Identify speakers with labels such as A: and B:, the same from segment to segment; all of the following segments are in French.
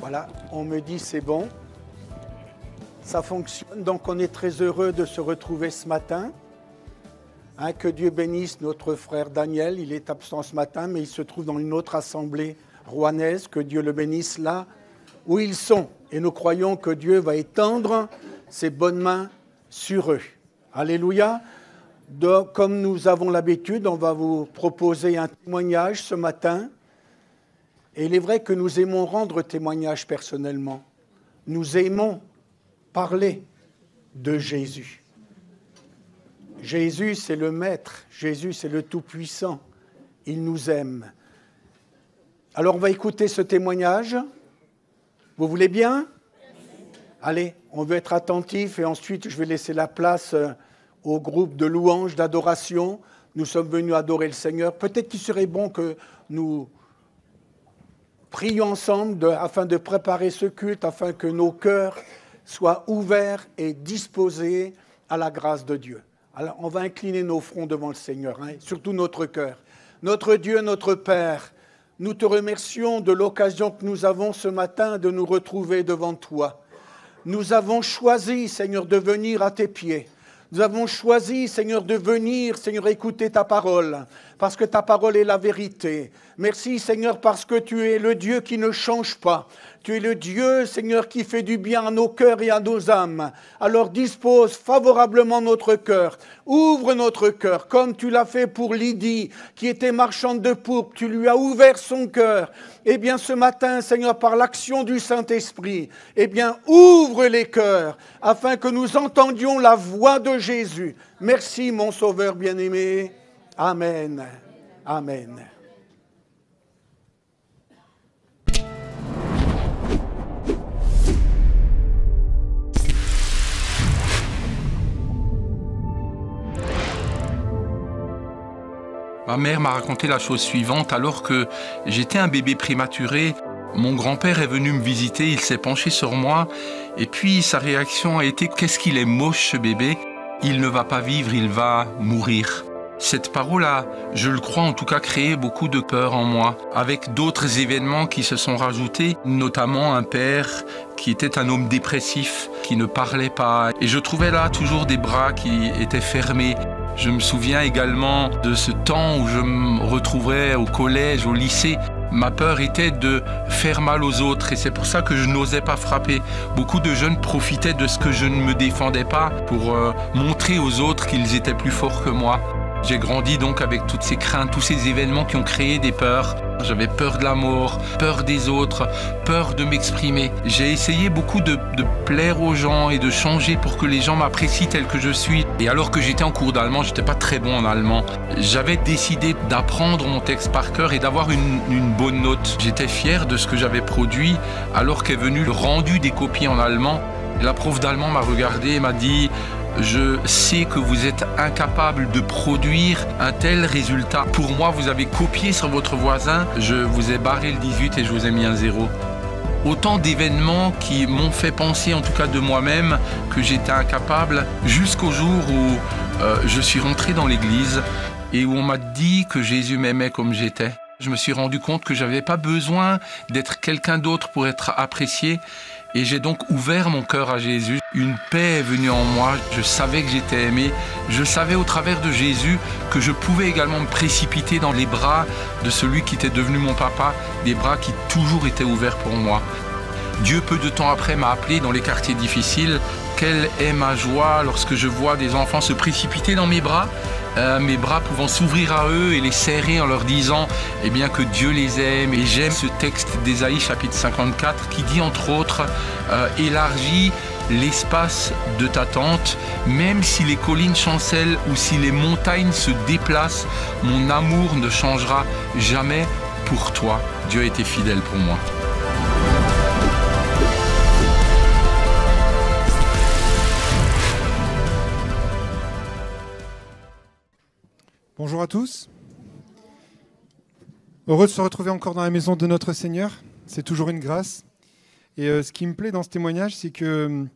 A: Voilà, on me dit c'est bon. Ça fonctionne, donc on est très heureux de se retrouver ce matin. Que Dieu bénisse notre frère Daniel, il est absent ce matin, mais il se trouve dans une autre assemblée rouennaise. Que Dieu le bénisse là où ils sont. Et nous croyons que Dieu va étendre ses bonnes mains sur eux. Alléluia. Donc, comme nous avons l'habitude, on va vous proposer un témoignage ce matin. Et il est vrai que nous aimons rendre témoignage personnellement. Nous aimons parler de Jésus. Jésus, c'est le Maître. Jésus, c'est le Tout-Puissant. Il nous aime. Alors, on va écouter ce témoignage. Vous voulez bien ? Allez, on veut être attentif et ensuite, je vais laisser la place au groupe de louanges, d'adoration. Nous sommes venus adorer le Seigneur. Peut-être qu'il serait bon que nous prions ensemble afin de préparer ce culte, afin que nos cœurs soient ouverts et disposés à la grâce de Dieu. Alors, on va incliner nos fronts devant le Seigneur, surtout notre cœur. Notre Dieu, notre Père, nous te remercions de l'occasion que nous avons ce matin de nous retrouver devant toi. Nous avons choisi, Seigneur, de venir à tes pieds. Nous avons choisi, Seigneur, de venir, Seigneur, écouter ta parole, parce que ta parole est la vérité. Merci, Seigneur, parce que tu es le Dieu qui ne change pas. Tu es le Dieu, Seigneur, qui fait du bien à nos cœurs et à nos âmes. Alors dispose favorablement notre cœur. Ouvre notre cœur, comme tu l'as fait pour Lydie, qui était marchande de pourpre. Tu lui as ouvert son cœur. Eh bien, ce matin, Seigneur, par l'action du Saint-Esprit, eh bien, ouvre les cœurs, afin que nous entendions la voix de Jésus. Merci, mon Sauveur bien-aimé. Amen. Amen.
B: Ma mère m'a raconté la chose suivante. Alors que j'étais un bébé prématuré, mon grand-père est venu me visiter, il s'est penché sur moi et puis sa réaction a été « Qu'est-ce qu'il est moche ce bébé, il ne va pas vivre, il va mourir ». Cette parole a, je le crois en tout cas, créé beaucoup de peur en moi, avec d'autres événements qui se sont rajoutés, notamment un père qui était un homme dépressif, qui ne parlait pas. Et je trouvais là toujours des bras qui étaient fermés. Je me souviens également de ce temps où je me retrouvais au collège, au lycée. Ma peur était de faire mal aux autres et c'est pour ça que je n'osais pas frapper. Beaucoup de jeunes profitaient de ce que je ne me défendais pas pour montrer aux autres qu'ils étaient plus forts que moi. J'ai grandi donc avec toutes ces craintes, tous ces événements qui ont créé des peurs. J'avais peur de la mort, peur des autres, peur de m'exprimer. J'ai essayé beaucoup de plaire aux gens et de changer pour que les gens m'apprécient tel que je suis. Et alors que j'étais en cours d'allemand, j'étais pas très bon en allemand. J'avais décidé d'apprendre mon texte par cœur et d'avoir une bonne note. J'étais fier de ce que j'avais produit alors qu'est venu le rendu des copies en allemand. La prof d'allemand m'a regardé et m'a dit « Je sais que vous êtes incapable de produire un tel résultat. Pour moi, vous avez copié sur votre voisin. Je vous ai barré le 18 et je vous ai mis un 0. » Autant d'événements qui m'ont fait penser, en tout cas de moi-même, que j'étais incapable, jusqu'au jour où je suis rentré dans l'église et où on m'a dit que Jésus m'aimait comme j'étais. Je me suis rendu compte que je n'avais pas besoin d'être quelqu'un d'autre pour être apprécié. Et j'ai donc ouvert mon cœur à Jésus. Une paix est venue en moi. Je savais que j'étais aimé. Je savais au travers de Jésus que je pouvais également me précipiter dans les bras de celui qui était devenu mon papa, des bras qui toujours étaient ouverts pour moi. Dieu, peu de temps après, m'a appelé dans les quartiers difficiles. Quelle est ma joie lorsque je vois des enfants se précipiter dans mes bras pouvant s'ouvrir à eux et les serrer en leur disant eh bien, que Dieu les aime. Et j'aime ce texte d'Ésaïe chapitre 54 qui dit entre autres élargis l'espace de ta tente, même si les collines chancellent ou si les montagnes se déplacent, mon amour ne changera jamais pour toi. Dieu a été fidèle pour moi.
C: Bonjour à tous. Heureux de se retrouver encore dans la maison de notre Seigneur. C'est toujours une grâce. Et ce qui me plaît dans ce témoignage, c'est que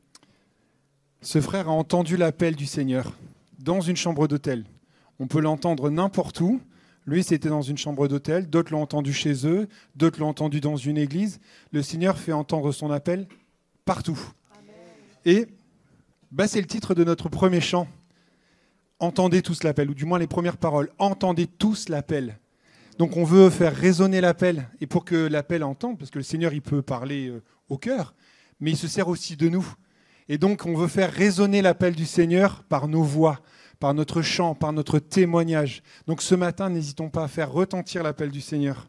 C: ce frère a entendu l'appel du Seigneur dans une chambre d'hôtel. On peut l'entendre n'importe où, Lui, c'était dans une chambre d'hôtel, d'autres l'ont entendu chez eux, d'autres l'ont entendu dans une église. Le Seigneur fait entendre son appel partout. Amen. Et c'est le titre de notre premier chant. Entendez tous l'appel, ou du moins les premières paroles. Entendez tous l'appel. Donc on veut faire résonner l'appel. Et pour que l'appel entende, parce que le Seigneur, il peut parler au cœur, mais il se sert aussi de nous. Et donc on veut faire résonner l'appel du Seigneur par nos voix, par notre chant, par notre témoignage. Donc ce matin, n'hésitons pas à faire retentir l'appel du Seigneur.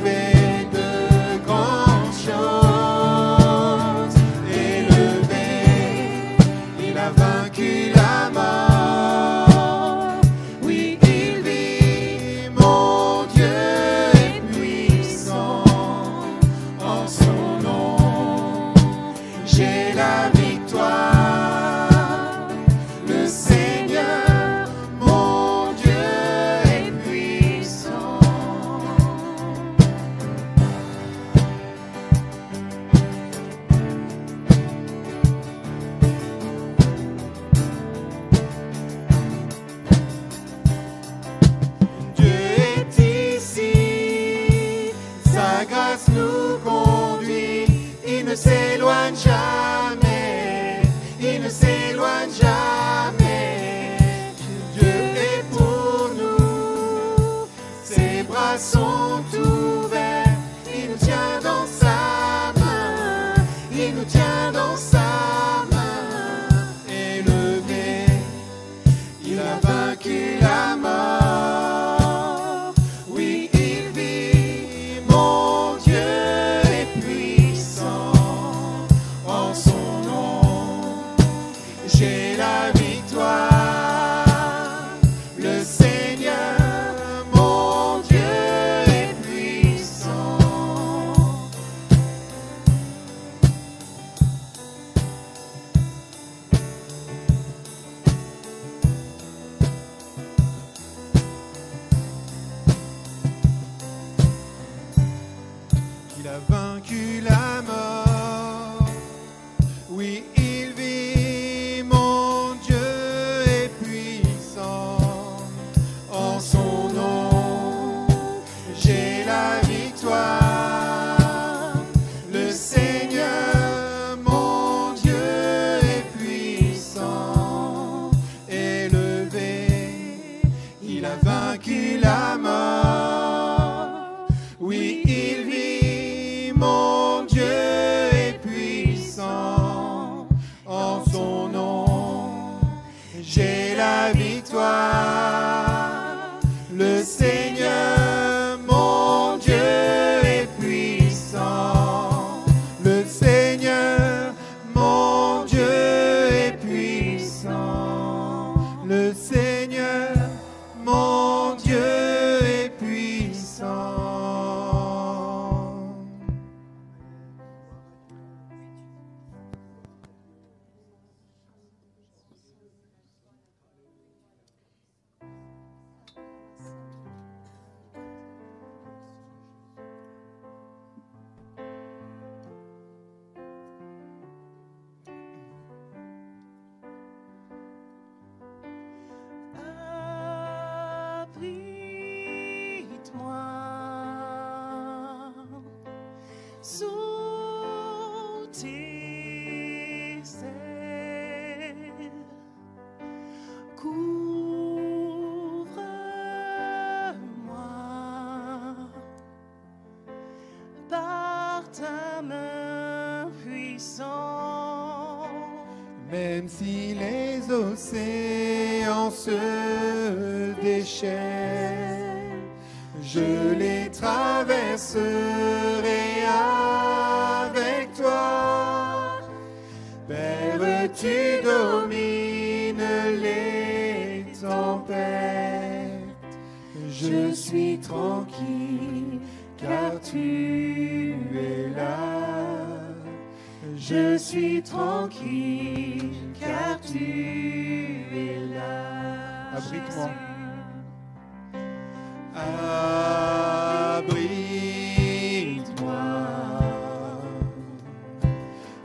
D: fait de grandes choses. Élevé, il a vaincu la mort. Oui, il vit, mon Dieu est puissant. En son nom, j'ai la victoire. Le Seigneur, mon Dieu est puissant. Dieu est ici, sa grâce nous conduit, il ne s'éloigne jamais, il ne s'éloigne jamais. Dieu est pour nous, ses bras sont ouverts, il nous tient dans sa main, il nous tient dans sa main. Élevé, il a vaincu la mort. Oui, il vit, mon Dieu est puissant. En son nom, j'ai la victoire. Le Seigneur, mon Dieu est puissant. Il a vaincu la mort. Oui, il vit, mon Dieu est puissant. En son nom, j'ai la victoire. Le Seigneur, mon Dieu est puissant. Élevé, il a vaincu la mort. Oui, il vit, mon Dieu est puissant. En son nom, j'ai la victoire. Le Seigneur, mon Dieu est puissant. Le Seigneur, mon Dieu est puissant. Le Seigneur, mon Dieu est puissant.
E: Abrite-moi sous tes ailes, couvre-moi par ta main puissante.
D: Même si les océans se déchaînent, je les traverserai avec toi. Père, tu domines les tempêtes. Je suis tranquille car tu es là. Je suis tranquille car tu es là.
C: Abrite-moi.
D: Abrite-moi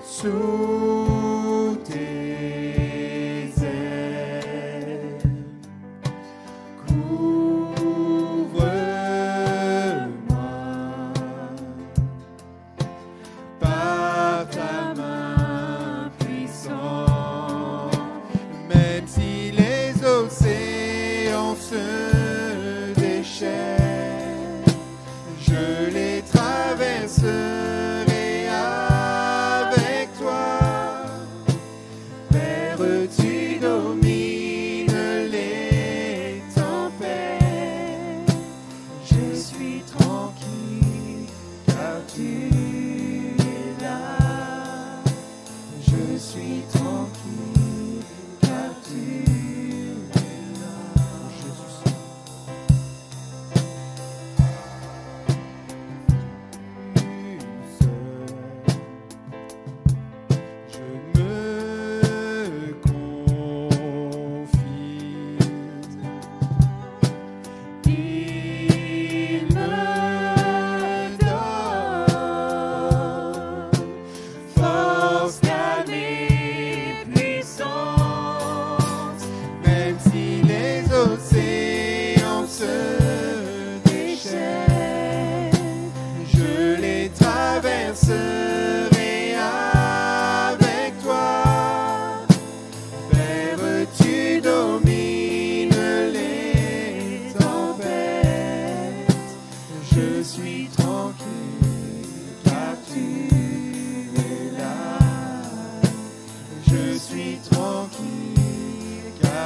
D: sous tes ailes. Couvre-moi par ta main puissante. Même si les océans se déchaînent, je les traverserai avec toi. Père, tu domines les tempêtes. Je suis tranquille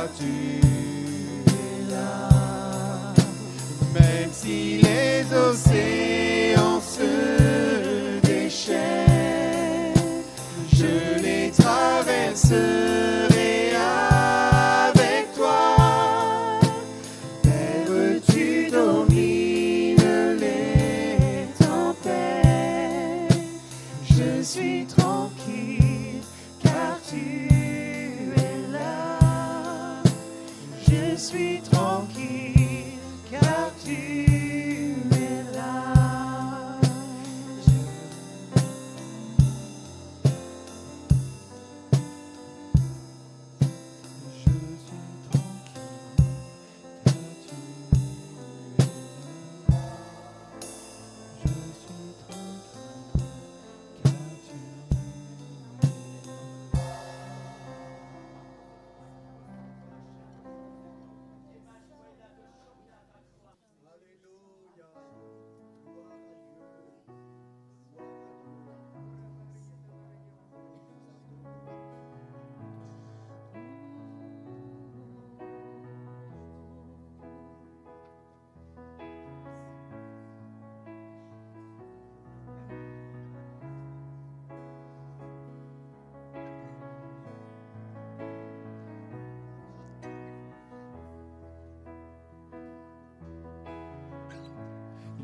D: car tu es là. Même si les océans se déchaînent, je les traverserai avec toi. Père, tu domines les tempêtes. Je suis tranquille car tu es là. Je suis tranquille car tu es là.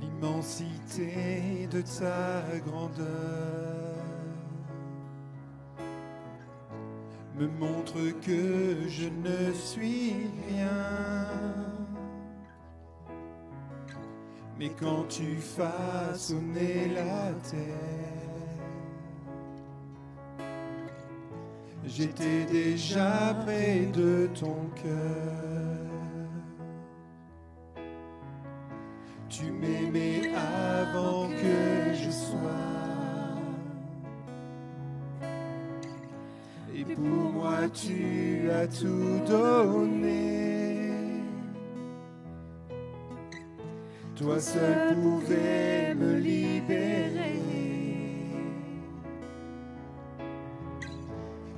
D: L'immensité de ta grandeur me montre que je ne suis rien. Mais quand tu façonnais la terre, j'étais déjà près de ton cœur. Tu m'aimais avant que je sois, et pour moi tu as tout donné. Toi seul pouvais me libérer.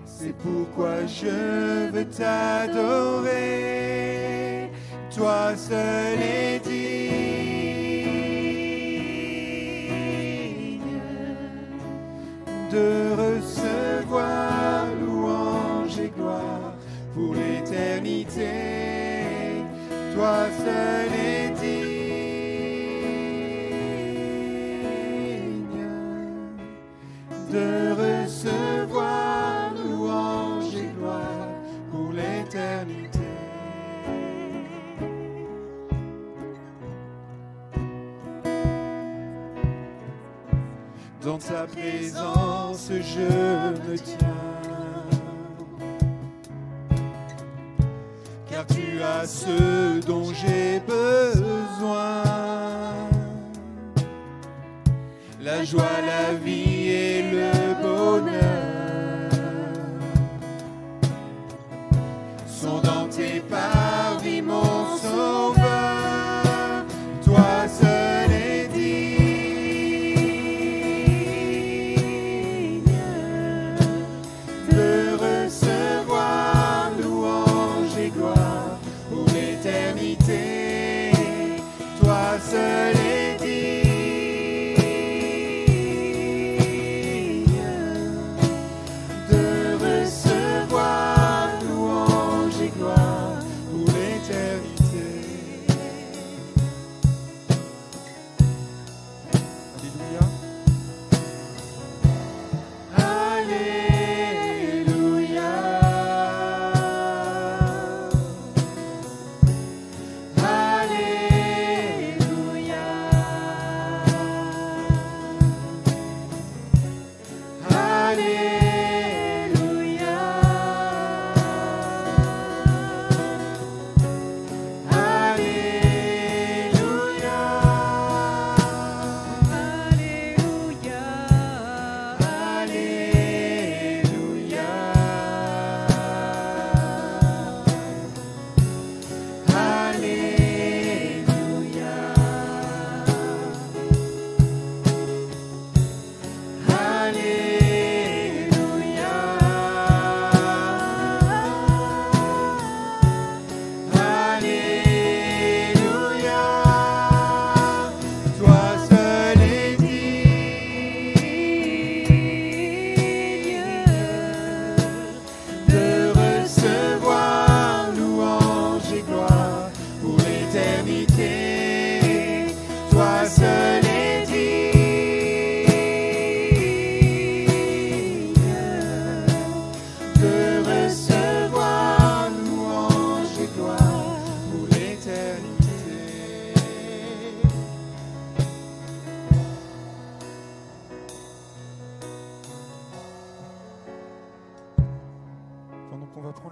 D: C'est pourquoi je veux t'adorer. Toi seul est digne de recevoir louange et gloire pour l'éternité. Toi seul est digne de recevoir louange et gloire pour l'éternité. Dans ta présence, je me tiens, car tu as ce dont j'ai besoin. La joie, la vie et le bonheur sont dans tes parvis, mon sauveur. Toi seul est digne de recevoir louange et gloire pour l'éternité. Toi seul est digne de recevoir louange et gloire pour l'éternité. Alléluia. Alléluia. Alléluia.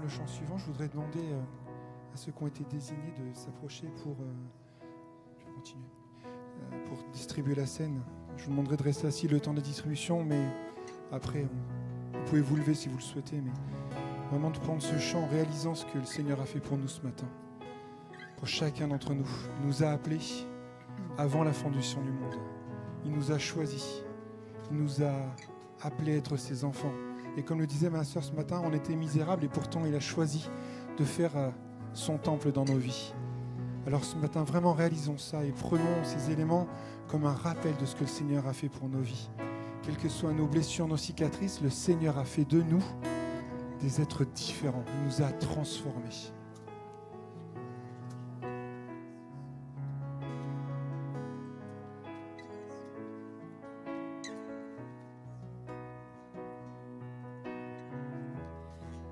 C: le chant suivant, je voudrais demander à ceux qui ont été désignés de s'approcher pour, je vais continuer, pour distribuer la scène. Je vous demanderai de rester assis le temps de distribution, mais après, vous pouvez vous lever si vous le souhaitez, mais vraiment de prendre ce chant en réalisant ce que le Seigneur a fait pour nous ce matin. Pour chacun d'entre nous, il nous a appelés avant la fondation du monde. Il nous a choisis. Il nous a appelés à être ses enfants. Et comme le disait ma sœur ce matin, on était misérables et pourtant il a choisi de faire son temple dans nos vies. Alors ce matin, vraiment réalisons ça et prenons ces éléments comme un rappel de ce que le Seigneur a fait pour nos vies. Quelles que soient nos blessures, nos cicatrices, le Seigneur a fait de nous des êtres différents. Il nous a transformés.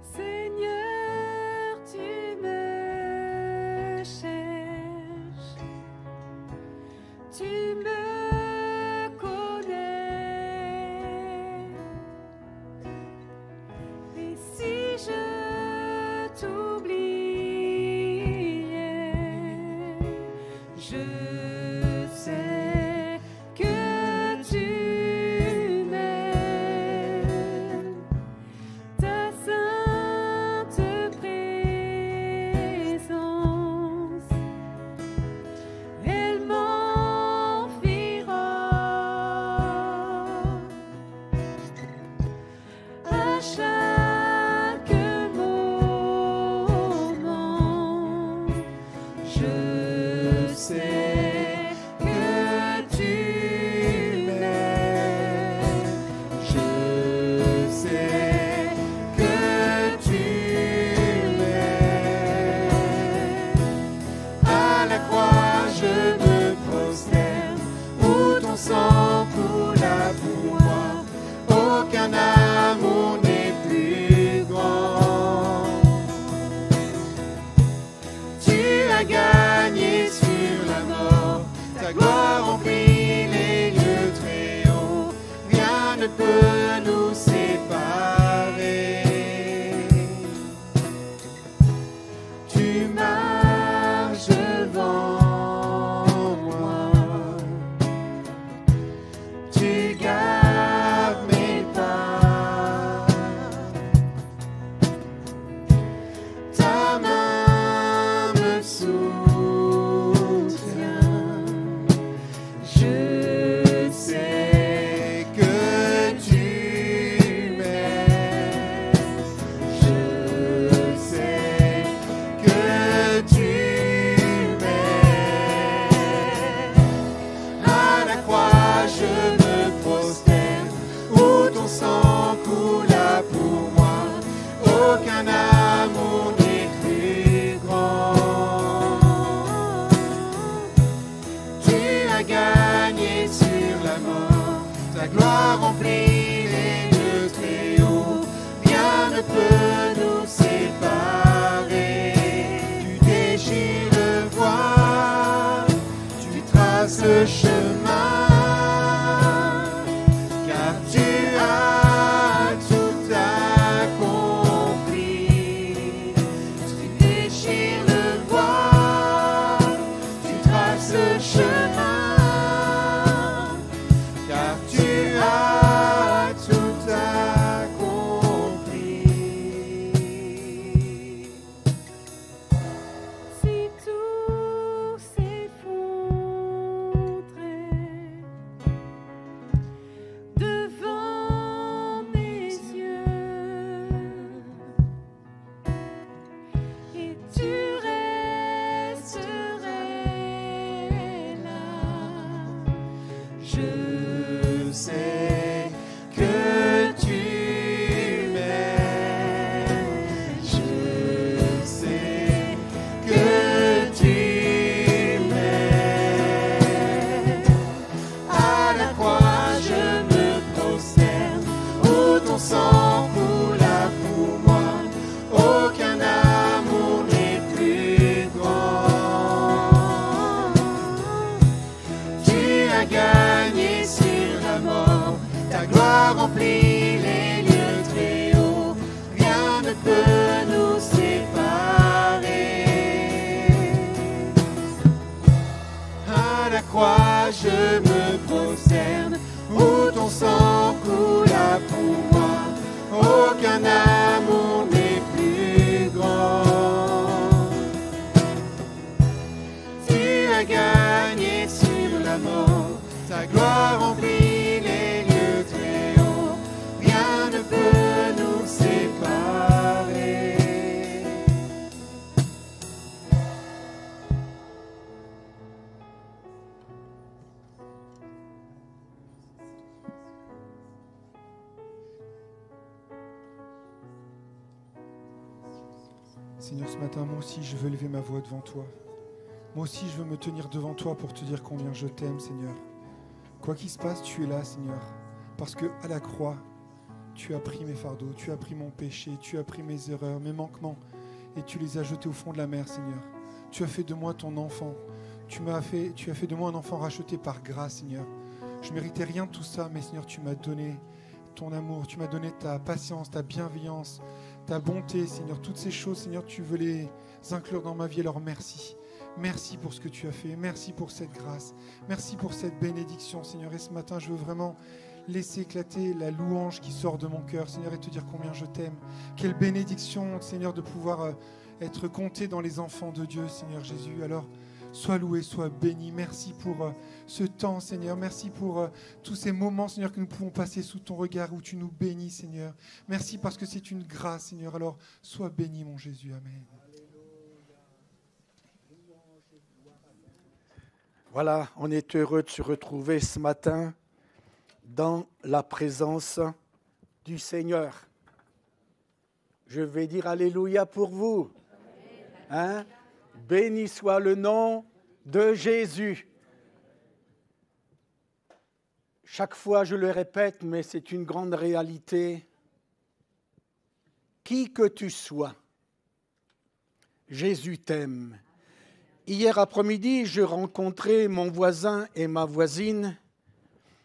F: Seigneur, tu me cherches, tu me connais. Et si je t'oubliais, je sais que tu m'aimes. Ta sainte présence, elle m'environne. À chaque moment, je sais que tu m'aimes. Je sais que tu m'aimes. À la croix, je me prosterne, où ton sang coula pour moi. Aucun amour n'est plus grand. Tu as gagné sur la mort, ta gloire remplit les lieux très hauts. Rien ne peut nous séparer. Tu marches devant moi, tu gardes mes pas. Ta main me soutient. Je sais que tu m'aimes. Je sais que tu m'aimes. À la croix, je me prosterne, où ton sang coula pour moi. Aucun amour n'est plus grand. Tu as gagné sur la mort, ta gloire remplit les lieux très hauts. Rien ne peut nous séparer. Tu déchires le voile, tu traces le chemin, car tu as tout accompli. Tu déchires le voile, tu traces le chemin, car tu as tout accompli. Si tout s'effondrait, gloire remplit les lieux très hauts, rien ne peut nous séparer.
C: Seigneur, ce matin, moi aussi, je veux lever ma voix devant toi. Moi aussi, je veux me tenir devant toi pour te dire combien je t'aime, Seigneur. Quoi qu'il se passe, tu es là, Seigneur. Parce qu'à la croix, tu as pris mes fardeaux, tu as pris mon péché, tu as pris mes erreurs, mes manquements, et tu les as jetés au fond de la mer, Seigneur. Tu as fait de moi ton enfant. Tu as fait de moi un enfant racheté par grâce, Seigneur. Je ne méritais rien de tout ça, mais Seigneur, tu m'as donné ton amour, tu m'as donné ta patience, ta bienveillance, ta bonté, Seigneur. Toutes ces choses, Seigneur, tu veux les inclure dans ma vie, alors merci. Merci pour ce que tu as fait. Merci pour cette grâce. Merci pour cette bénédiction, Seigneur. Et ce matin, je veux vraiment laisser éclater la louange qui sort de mon cœur, Seigneur, et te dire combien je t'aime. Quelle bénédiction, Seigneur, de pouvoir être compté dans les enfants de Dieu, Seigneur Jésus. Alors, sois loué, sois béni. Merci pour ce temps, Seigneur. Merci pour tous ces moments, Seigneur, que nous pouvons passer sous ton regard où tu nous bénis, Seigneur. Merci parce que c'est une grâce, Seigneur. Alors, sois béni, mon Jésus. Amen.
A: Voilà, on est heureux de se retrouver ce matin dans la présence du Seigneur. Je vais dire Alléluia pour vous. Hein? Béni soit le nom de Jésus. Chaque fois, je le répète, mais c'est une grande réalité. Qui que tu sois, Jésus t'aime. Hier après-midi, je rencontrais mon voisin et ma voisine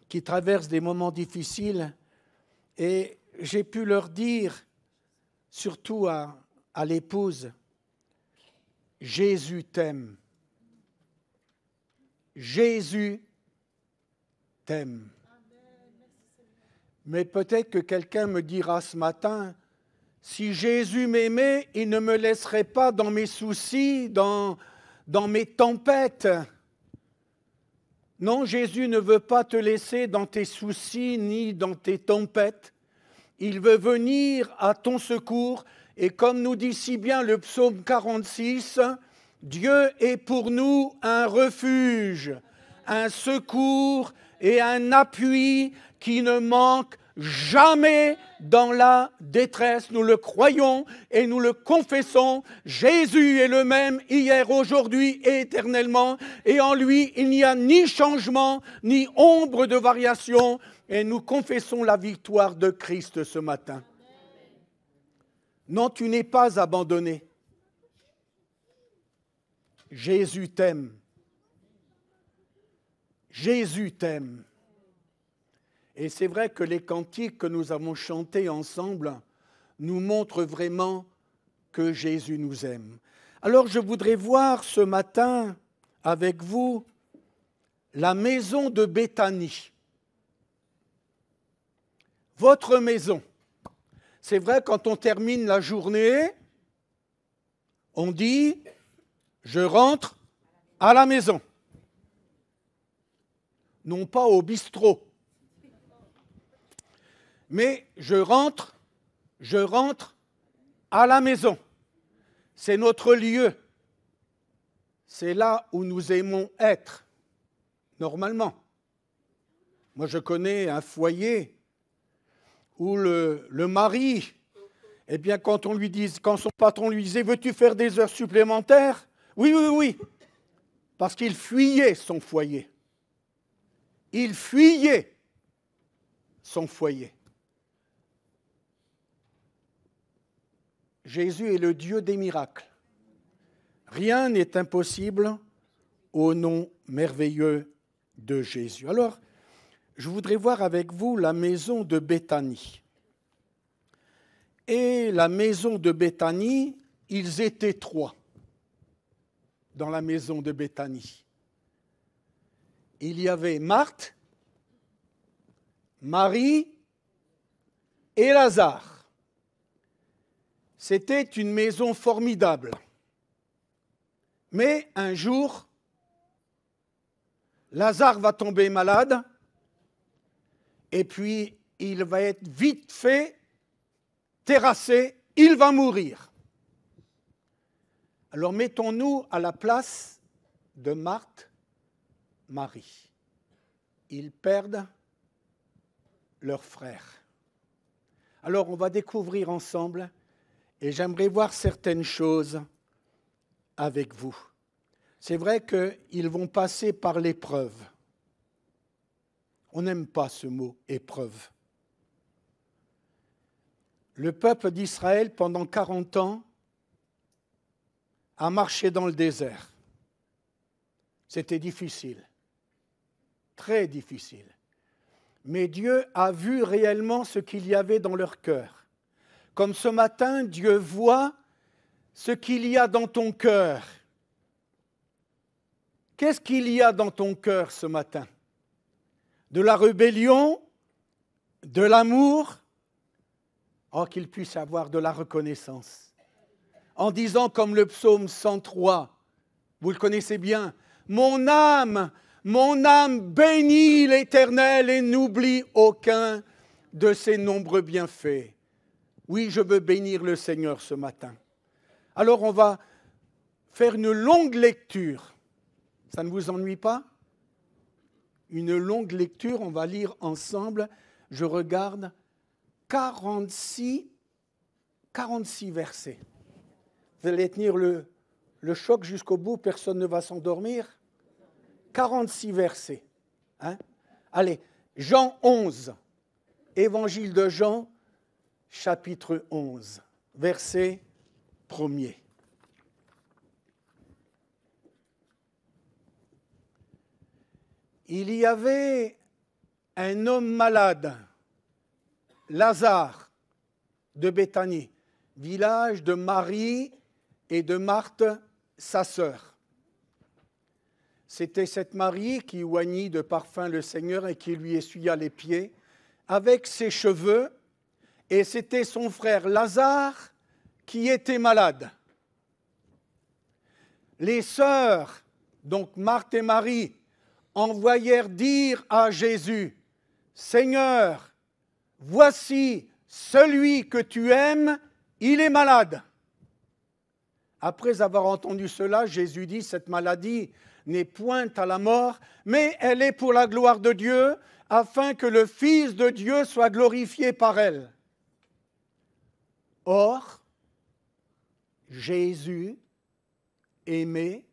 A: qui traversent des moments difficiles et j'ai pu leur dire, surtout à l'épouse, Jésus t'aime. Jésus t'aime. Mais peut-être que quelqu'un me dira ce matin, si Jésus m'aimait, il ne me laisserait pas dans mes soucis, dans mes tempêtes. Non, Jésus ne veut pas te laisser dans tes soucis ni dans tes tempêtes. Il veut venir à ton secours. Et comme nous dit si bien le psaume 46, Dieu est pour nous un refuge, un secours et un appui qui ne manque jamais dans la détresse. Nous le croyons et nous le confessons. Jésus est le même hier, aujourd'hui et éternellement. Et en lui, il n'y a ni changement, ni ombre de variation. Et nous confessons la victoire de Christ ce matin. Non, tu n'es pas abandonné. Jésus t'aime. Jésus t'aime. Et c'est vrai que les cantiques que nous avons chantés ensemble nous montrent vraiment que Jésus nous aime. Alors je voudrais voir ce matin avec vous la maison de Béthanie. Votre maison. C'est vrai, quand on termine la journée, on dit « je rentre à la maison ». Non pas au bistrot. Mais je rentre à la maison. C'est notre lieu. C'est là où nous aimons être, normalement. Moi, je connais un foyer où le mari, eh bien, quand son patron lui disait « veux-tu faire des heures supplémentaires ?» Oui, parce qu'il fuyait son foyer. Il fuyait son foyer. Jésus est le Dieu des miracles. Rien n'est impossible au nom merveilleux de Jésus. Alors, je voudrais voir avec vous la maison de Béthanie. Et la maison de Béthanie, ils étaient 3 dans la maison de Béthanie. Il y avait Marthe, Marie et Lazare. C'était une maison formidable. Mais un jour, Lazare va tomber malade et puis il va être vite fait, terrassé, il va mourir. Alors mettons-nous à la place de Marthe, Marie. Ils perdent leur frère. Alors on va découvrir ensemble et j'aimerais voir certaines choses avec vous. C'est vrai qu'ils vont passer par l'épreuve. On n'aime pas ce mot « épreuve ». Le peuple d'Israël, pendant 40 ans, a marché dans le désert. C'était difficile, très difficile. Mais Dieu a vu réellement ce qu'il y avait dans leur cœur. Comme ce matin, Dieu voit ce qu'il y a dans ton cœur. Qu'est-ce qu'il y a dans ton cœur ce matin? De la rébellion, de l'amour, oh, qu'il puisse avoir de la reconnaissance. En disant comme le psaume 103, vous le connaissez bien, « Mon âme bénit l'Éternel et n'oublie aucun de ses nombreux bienfaits. » Oui, je veux bénir le Seigneur ce matin. Alors on va faire une longue lecture. Ça ne vous ennuie pas? Une longue lecture, on va lire ensemble. Je regarde 46 versets. Vous allez tenir le choc jusqu'au bout, personne ne va s'endormir. 46 versets. Hein? Allez, Jean 11, Évangile de Jean, chapitre 11, verset 1er. Il y avait un homme malade, Lazare, de Béthanie, village de Marie et de Marthe, sa sœur. C'était cette Marie qui oignit de parfum le Seigneur et qui lui essuya les pieds avec ses cheveux, et c'était son frère Lazare qui était malade. Les sœurs, donc Marthe et Marie, envoyèrent dire à Jésus, « Seigneur, voici celui que tu aimes, il est malade. » Après avoir entendu cela, Jésus dit, « Cette maladie n'est point à la mort, mais elle est pour la gloire de Dieu, afin que le Fils de Dieu soit glorifié par elle. » Or, Jésus aimait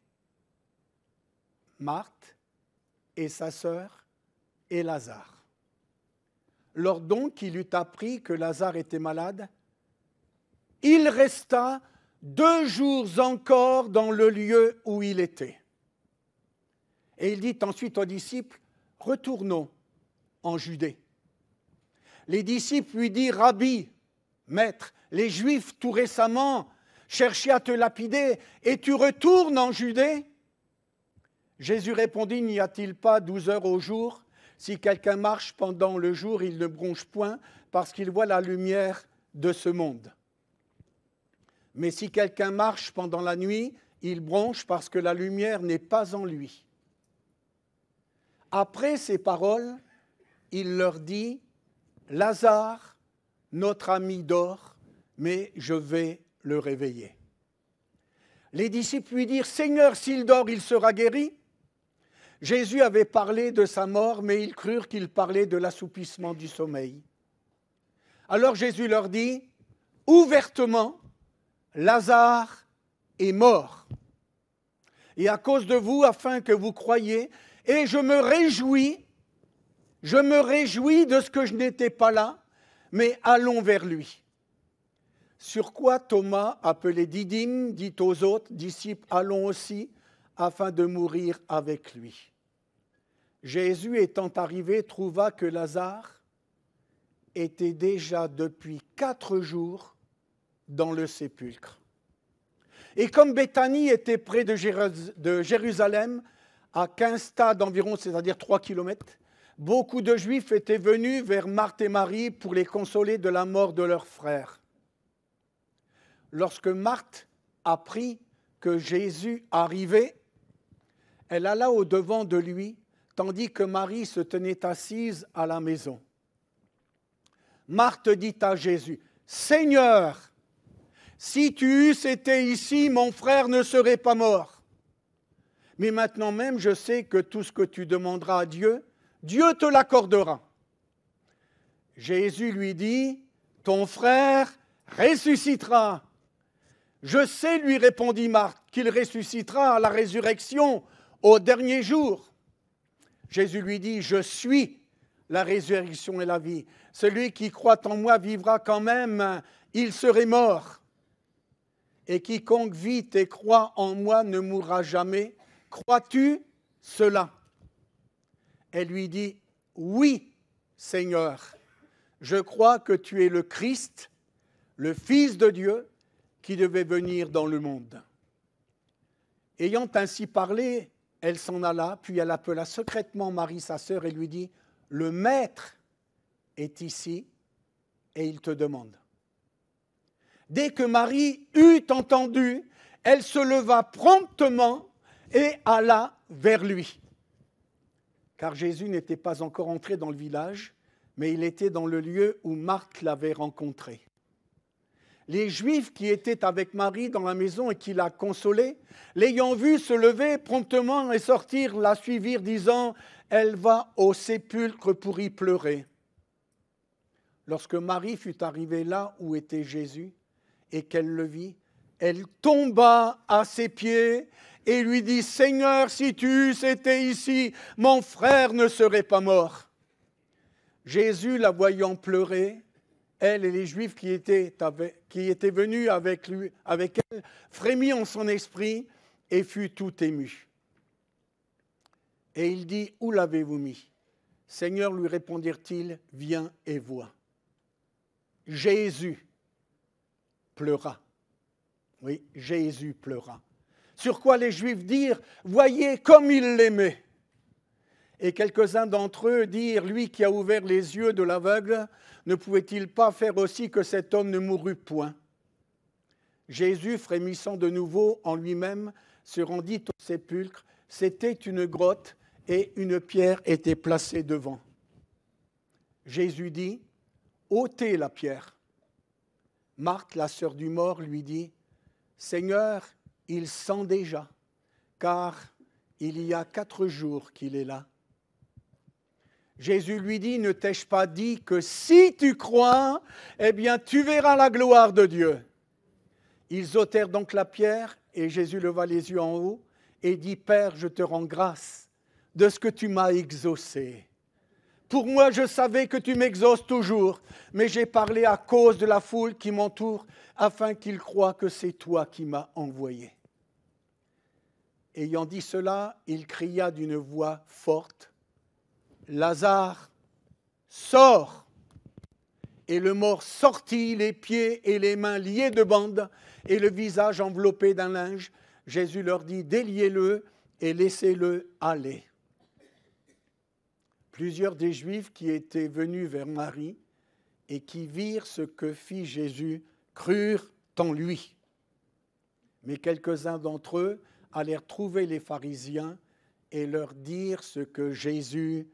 A: Marthe et sa sœur et Lazare. Lors donc qu'il eut appris que Lazare était malade, il resta 2 jours encore dans le lieu où il était. Et il dit ensuite aux disciples, « Retournons en Judée. » Les disciples lui dirent, « Rabbi, maître, les Juifs tout récemment cherchaient à te lapider et tu retournes en Judée ?» Jésus répondit, « N'y a-t-il pas 12 heures au jour? Si quelqu'un marche pendant le jour, il ne bronche point parce qu'il voit la lumière de ce monde. Mais si quelqu'un marche pendant la nuit, il bronche parce que la lumière n'est pas en lui. » Après ces paroles, il leur dit, « Lazare, notre ami dort, mais je vais le réveiller. » Les disciples lui dirent, « Seigneur, s'il dort, il sera guéri. » Jésus avait parlé de sa mort, mais ils crurent qu'il parlait de l'assoupissement du sommeil. Alors Jésus leur dit, ouvertement, Lazare est mort. Et à cause de vous, afin que vous croyiez, et je me réjouis de ce que je n'étais pas là, mais allons vers lui. Sur quoi Thomas, appelé Didyme, dit aux autres disciples, allons aussi, afin de mourir avec lui. Jésus étant arrivé, trouva que Lazare était déjà depuis 4 jours dans le sépulcre. Et comme Béthanie était près de Jérusalem, à 15 stades environ, c'est-à-dire 3 kilomètres, beaucoup de Juifs étaient venus vers Marthe et Marie pour les consoler de la mort de leur frère. Lorsque Marthe apprit que Jésus arrivait, elle alla au-devant de lui, tandis que Marie se tenait assise à la maison. Marthe dit à Jésus, « Seigneur, si tu eusses été ici, mon frère ne serait pas mort. Mais maintenant même, je sais que tout ce que tu demanderas à Dieu, Dieu te l'accordera. » Jésus lui dit, « Ton frère ressuscitera. » Je sais, lui répondit Marthe, qu'il ressuscitera à la résurrection au dernier jour. Jésus lui dit, « Je suis la résurrection et la vie. Celui qui croit en moi vivra quand même, il serait mort. Et quiconque vit et croit en moi ne mourra jamais. Crois-tu cela ?» Elle lui dit, « Oui, Seigneur, je crois que tu es le Christ, le Fils de Dieu, qui devait venir dans le monde. » Ayant ainsi parlé, elle s'en alla, puis elle appela secrètement Marie, sa sœur, et lui dit, « Le Maître est ici, et il te demande. » Dès que Marie eut entendu, elle se leva promptement et alla vers lui. Car Jésus n'était pas encore entré dans le village, mais il était dans le lieu où Marthe l'avait rencontré. Les Juifs qui étaient avec Marie dans la maison et qui la consolaient, l'ayant vue se lever promptement et sortir, la suivirent, disant « Elle va au sépulcre pour y pleurer. » Lorsque Marie fut arrivée là où était Jésus et qu'elle le vit, elle tomba à ses pieds et lui dit « Seigneur, si tu eusses été ici, mon frère ne serait pas mort. » Jésus, la voyant pleurer, elle et les Juifs qui étaient venus avec elle, frémit en son esprit et fut tout ému. Et il dit, « Où l'avez-vous mis ?» Seigneur, lui répondirent-ils, « Viens et vois. » Jésus pleura. Oui, Jésus pleura. Sur quoi les Juifs dirent, « Voyez comme il l'aimait. » Et quelques-uns d'entre eux dirent, « Lui qui a ouvert les yeux de l'aveugle, ne pouvait-il pas faire aussi que cet homme ne mourût point ?» Jésus, frémissant de nouveau en lui-même, se rendit au sépulcre. C'était une grotte et une pierre était placée devant. Jésus dit, « Ôtez la pierre. » Marthe, la sœur du mort, lui dit, « Seigneur, il sent déjà, car il y a 4 jours qu'il est là. » Jésus lui dit, « Ne t'ai-je pas dit que si tu crois, eh bien tu verras la gloire de Dieu. » Ils ôtèrent donc la pierre et Jésus leva les yeux en haut et dit, « Père, je te rends grâce de ce que tu m'as exaucé. Pour moi, je savais que tu m'exauces toujours, mais j'ai parlé à cause de la foule qui m'entoure, afin qu'ils croient que c'est toi qui m'as envoyé. » Ayant dit cela, il cria d'une voix forte, « Lazare, sors !» Et le mort sortit, les pieds et les mains liés de bandes et le visage enveloppé d'un linge. Jésus leur dit, « Déliez-le et laissez-le aller. » Plusieurs des Juifs qui étaient venus vers Marie et qui virent ce que fit Jésus crurent en lui. Mais quelques-uns d'entre eux allèrent trouver les pharisiens et leur dire ce que Jésus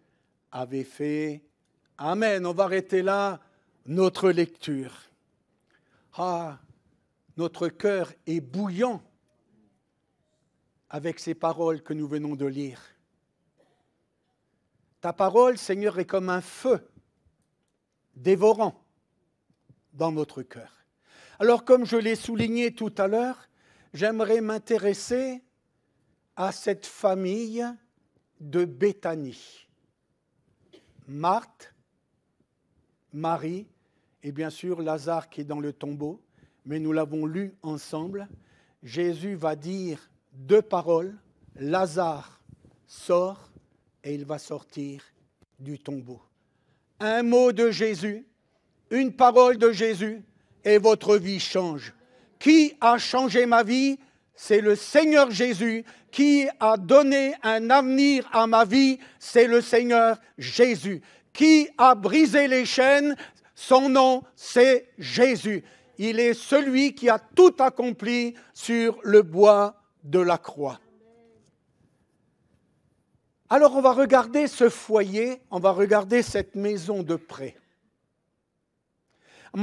A: avait fait. Amen. On va arrêter là notre lecture. Ah, notre cœur est bouillant avec ces paroles que nous venons de lire. Ta parole, Seigneur, est comme un feu dévorant dans notre cœur. Alors, comme je l'ai souligné tout à l'heure, j'aimerais m'intéresser à cette famille de Béthanie. Marthe, Marie et bien sûr Lazare qui est dans le tombeau, mais nous l'avons lu ensemble. Jésus va dire 2 paroles, Lazare sort et il va sortir du tombeau. Un mot de Jésus, une parole de Jésus et votre vie change. Qui a changé ma vie? C'est le Seigneur Jésus. Qui a donné un avenir à ma vie? C'est le Seigneur Jésus. Qui a brisé les chaînes? Son nom, c'est Jésus. Il est celui qui a tout accompli sur le bois de la croix. Alors on va regarder ce foyer, on va regarder cette maison de près.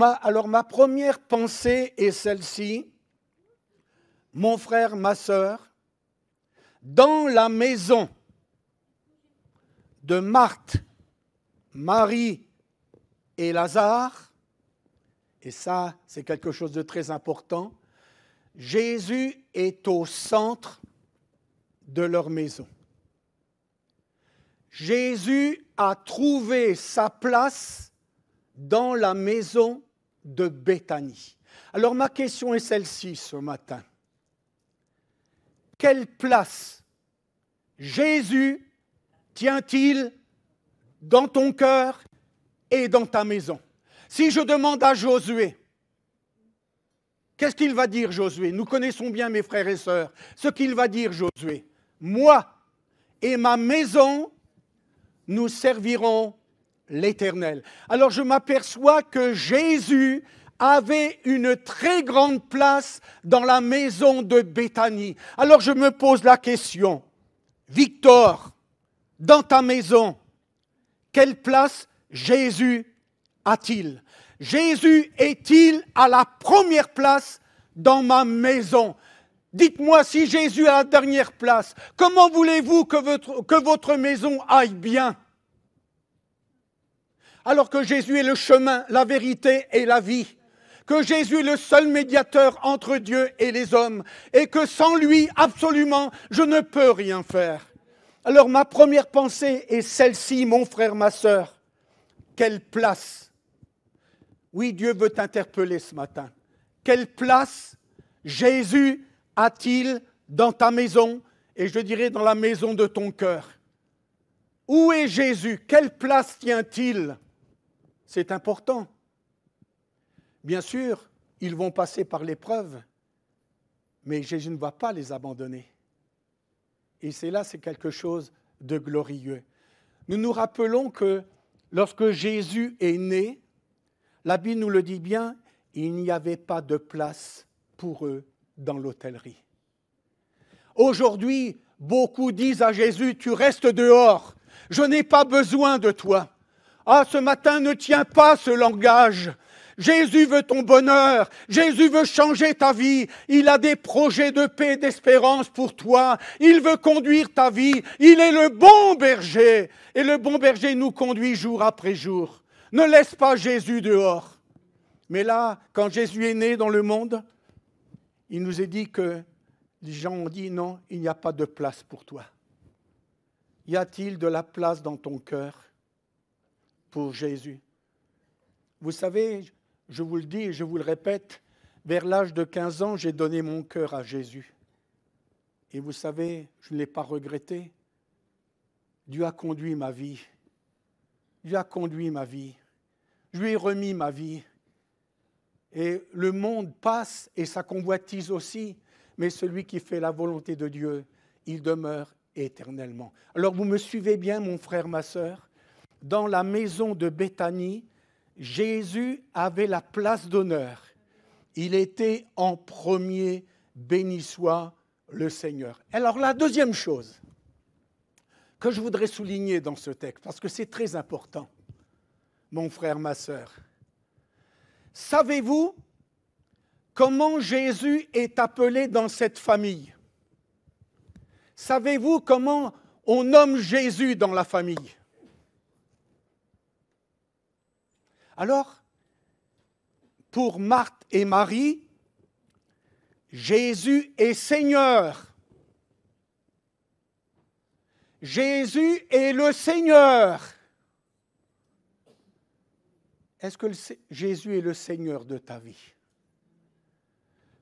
A: Alors ma première pensée est celle-ci. Mon frère, ma sœur, dans la maison de Marthe, Marie et Lazare, et ça c'est quelque chose de très important, Jésus est au centre de leur maison. Jésus a trouvé sa place dans la maison de Béthanie. Alors ma question est celle-ci ce matin. Quelle place Jésus tient-il dans ton cœur et dans ta maison? Si je demande à Josué, qu'est-ce qu'il va dire Josué? Nous connaissons bien, mes frères et sœurs, ce qu'il va dire Josué. Moi et ma maison, nous servirons l'Éternel. Alors je m'aperçois que Jésus avait une très grande place dans la maison de Béthanie. Alors je me pose la question, Victor, dans ta maison, quelle place Jésus a-t-il? Jésus est-il à la première place dans ma maison? Dites-moi si Jésus est à la dernière place. Comment voulez-vous que votre maison aille bien? Alors que Jésus est le chemin, la vérité et la vie. Que Jésus est le seul médiateur entre Dieu et les hommes. Et que sans lui, absolument, je ne peux rien faire. Alors ma première pensée est celle-ci, mon frère, ma sœur. Quelle place? Oui, Dieu veut t'interpeller ce matin. Quelle place Jésus a-t-il dans ta maison, et je dirais dans la maison de ton cœur? Où est Jésus? Quelle place tient-il? C'est important. Bien sûr, ils vont passer par l'épreuve, mais Jésus ne va pas les abandonner. Et c'est quelque chose de glorieux. Nous nous rappelons que lorsque Jésus est né, la Bible nous le dit bien, il n'y avait pas de place pour eux dans l'hôtellerie. Aujourd'hui, beaucoup disent à Jésus, tu restes dehors, je n'ai pas besoin de toi. Ah, ce matin, ne tiens pas ce langage. Jésus veut ton bonheur, Jésus veut changer ta vie, il a des projets de paix et d'espérance pour toi, il veut conduire ta vie, il est le bon berger, et le bon berger nous conduit jour après jour. Ne laisse pas Jésus dehors. Mais là, quand Jésus est né dans le monde, il nous est dit que les gens ont dit non, il n'y a pas de place pour toi. Y a-t-il de la place dans ton cœur pour Jésus? Vous savez, je vous le dis et je vous le répète, vers l'âge de 15 ans, j'ai donné mon cœur à Jésus. Et vous savez, je ne l'ai pas regretté. Dieu a conduit ma vie. Dieu a conduit ma vie. Je lui ai remis ma vie. Et le monde passe et sa convoitise aussi. Mais celui qui fait la volonté de Dieu, il demeure éternellement. Alors vous me suivez bien, mon frère, ma sœur? Dans la maison de Béthanie, Jésus avait la place d'honneur. Il était en premier, béni soit le Seigneur. Alors la deuxième chose que je voudrais souligner dans ce texte, parce que c'est très important, mon frère, ma sœur, savez-vous comment Jésus est appelé dans cette famille? Savez-vous comment on nomme Jésus dans la famille? Alors, pour Marthe et Marie, Jésus est Seigneur. Jésus est le Seigneur. Est-ce que Jésus est le Seigneur de ta vie?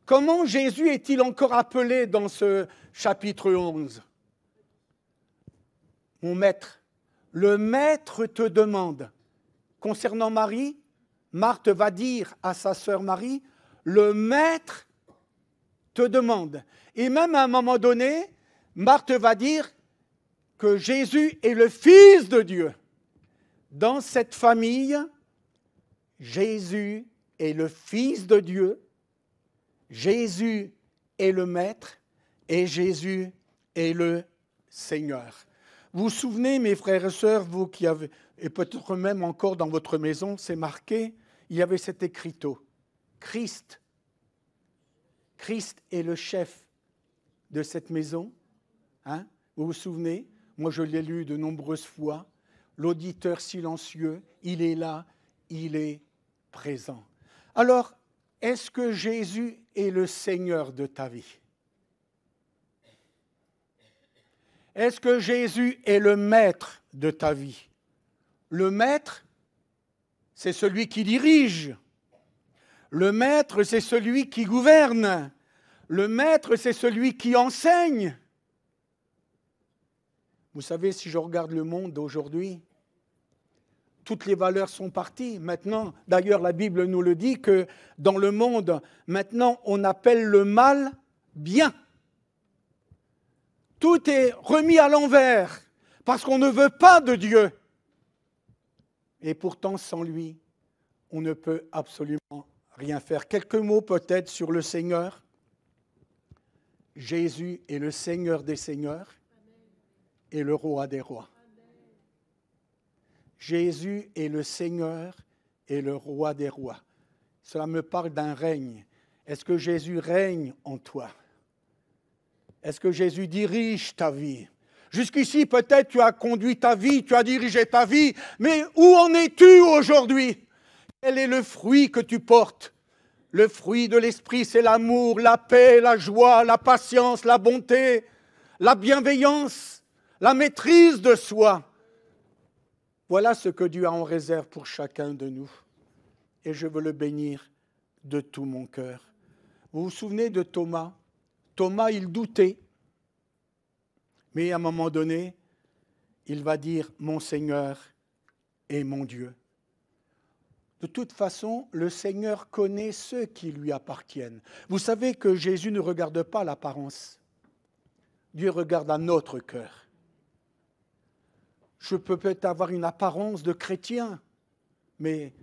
A: Comment Jésus est-il encore appelé dans ce chapitre 11? Mon maître, le maître te demande. Concernant Marie, Marthe va dire à sa sœur Marie, le maître te demande. Et même à un moment donné, Marthe va dire que Jésus est le Fils de Dieu. Dans cette famille, Jésus est le Fils de Dieu, Jésus est le Maître et Jésus est le Seigneur. Vous vous souvenez, mes frères et sœurs, vous qui avez, et peut-être même encore dans votre maison, c'est marqué, il y avait cet écriteau. Christ. Christ est le chef de cette maison. Hein? Vous vous souvenez? Moi, je l'ai lu de nombreuses fois. L'auditeur silencieux, il est là, il est présent. Alors, est-ce que Jésus est le Seigneur de ta vie? Est-ce que Jésus est le maître de ta vie? Le maître, c'est celui qui dirige. Le maître, c'est celui qui gouverne. Le maître, c'est celui qui enseigne. Vous savez, si je regarde le monde d'aujourd'hui, toutes les valeurs sont parties. Maintenant, d'ailleurs, la Bible nous le dit que dans le monde, maintenant, on appelle le mal bien. Tout est remis à l'envers parce qu'on ne veut pas de Dieu. Et pourtant, sans lui, on ne peut absolument rien faire. Quelques mots peut-être sur le Seigneur. Jésus est le Seigneur des Seigneurs et le Roi des Rois. Jésus est le Seigneur et le Roi des Rois. Cela me parle d'un règne. Est-ce que Jésus règne en toi? Est-ce que Jésus dirige ta vie? Jusqu'ici, peut-être tu as conduit ta vie, tu as dirigé ta vie, mais où en es-tu aujourd'hui? Quel est le fruit que tu portes? Le fruit de l'esprit, c'est l'amour, la paix, la joie, la patience, la bonté, la bienveillance, la maîtrise de soi. Voilà ce que Dieu a en réserve pour chacun de nous. Et je veux le bénir de tout mon cœur. Vous vous souvenez de Thomas? Thomas, il doutait. Mais à un moment donné, il va dire « Mon Seigneur et mon Dieu ». De toute façon, le Seigneur connaît ceux qui lui appartiennent. Vous savez que Jésus ne regarde pas l'apparence. Dieu regarde à notre cœur. Je peux peut-être avoir une apparence de chrétien, mais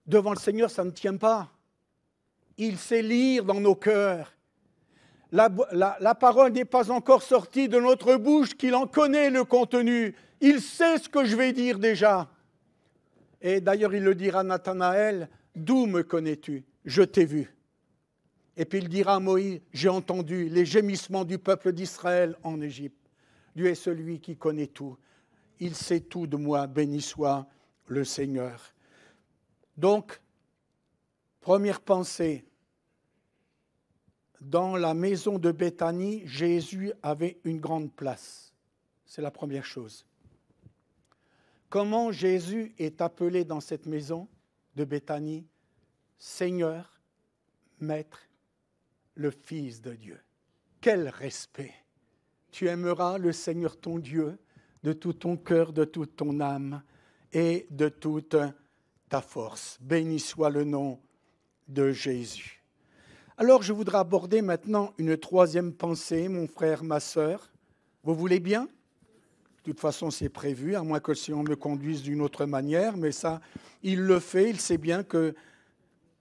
A: devant le Seigneur, ça ne tient pas. Il sait lire dans nos cœurs. La parole n'est pas encore sortie de notre bouche, qu'il en connaît le contenu. Il sait ce que je vais dire déjà. Et d'ailleurs, il le dira à Nathanaël, « D'où me connais-tu? Je t'ai vu. » Et puis il dira à Moïse, « J'ai entendu les gémissements du peuple d'Israël en Égypte. » Dieu est celui qui connaît tout. Il sait tout de moi, béni soit le Seigneur. Donc, première pensée, dans la maison de Béthanie, Jésus avait une grande place. C'est la première chose. Comment Jésus est appelé dans cette maison de Béthanie? Seigneur, Maître, le Fils de Dieu. Quel respect! Tu aimeras le Seigneur ton Dieu de tout ton cœur, de toute ton âme et de toute ta force. Béni soit le nom de Jésus. Alors, je voudrais aborder maintenant une troisième pensée, mon frère, ma sœur. Vous voulez bien? De toute façon, c'est prévu, à moins que le Seigneur me conduise d'une autre manière, mais ça, il le fait, il sait bien que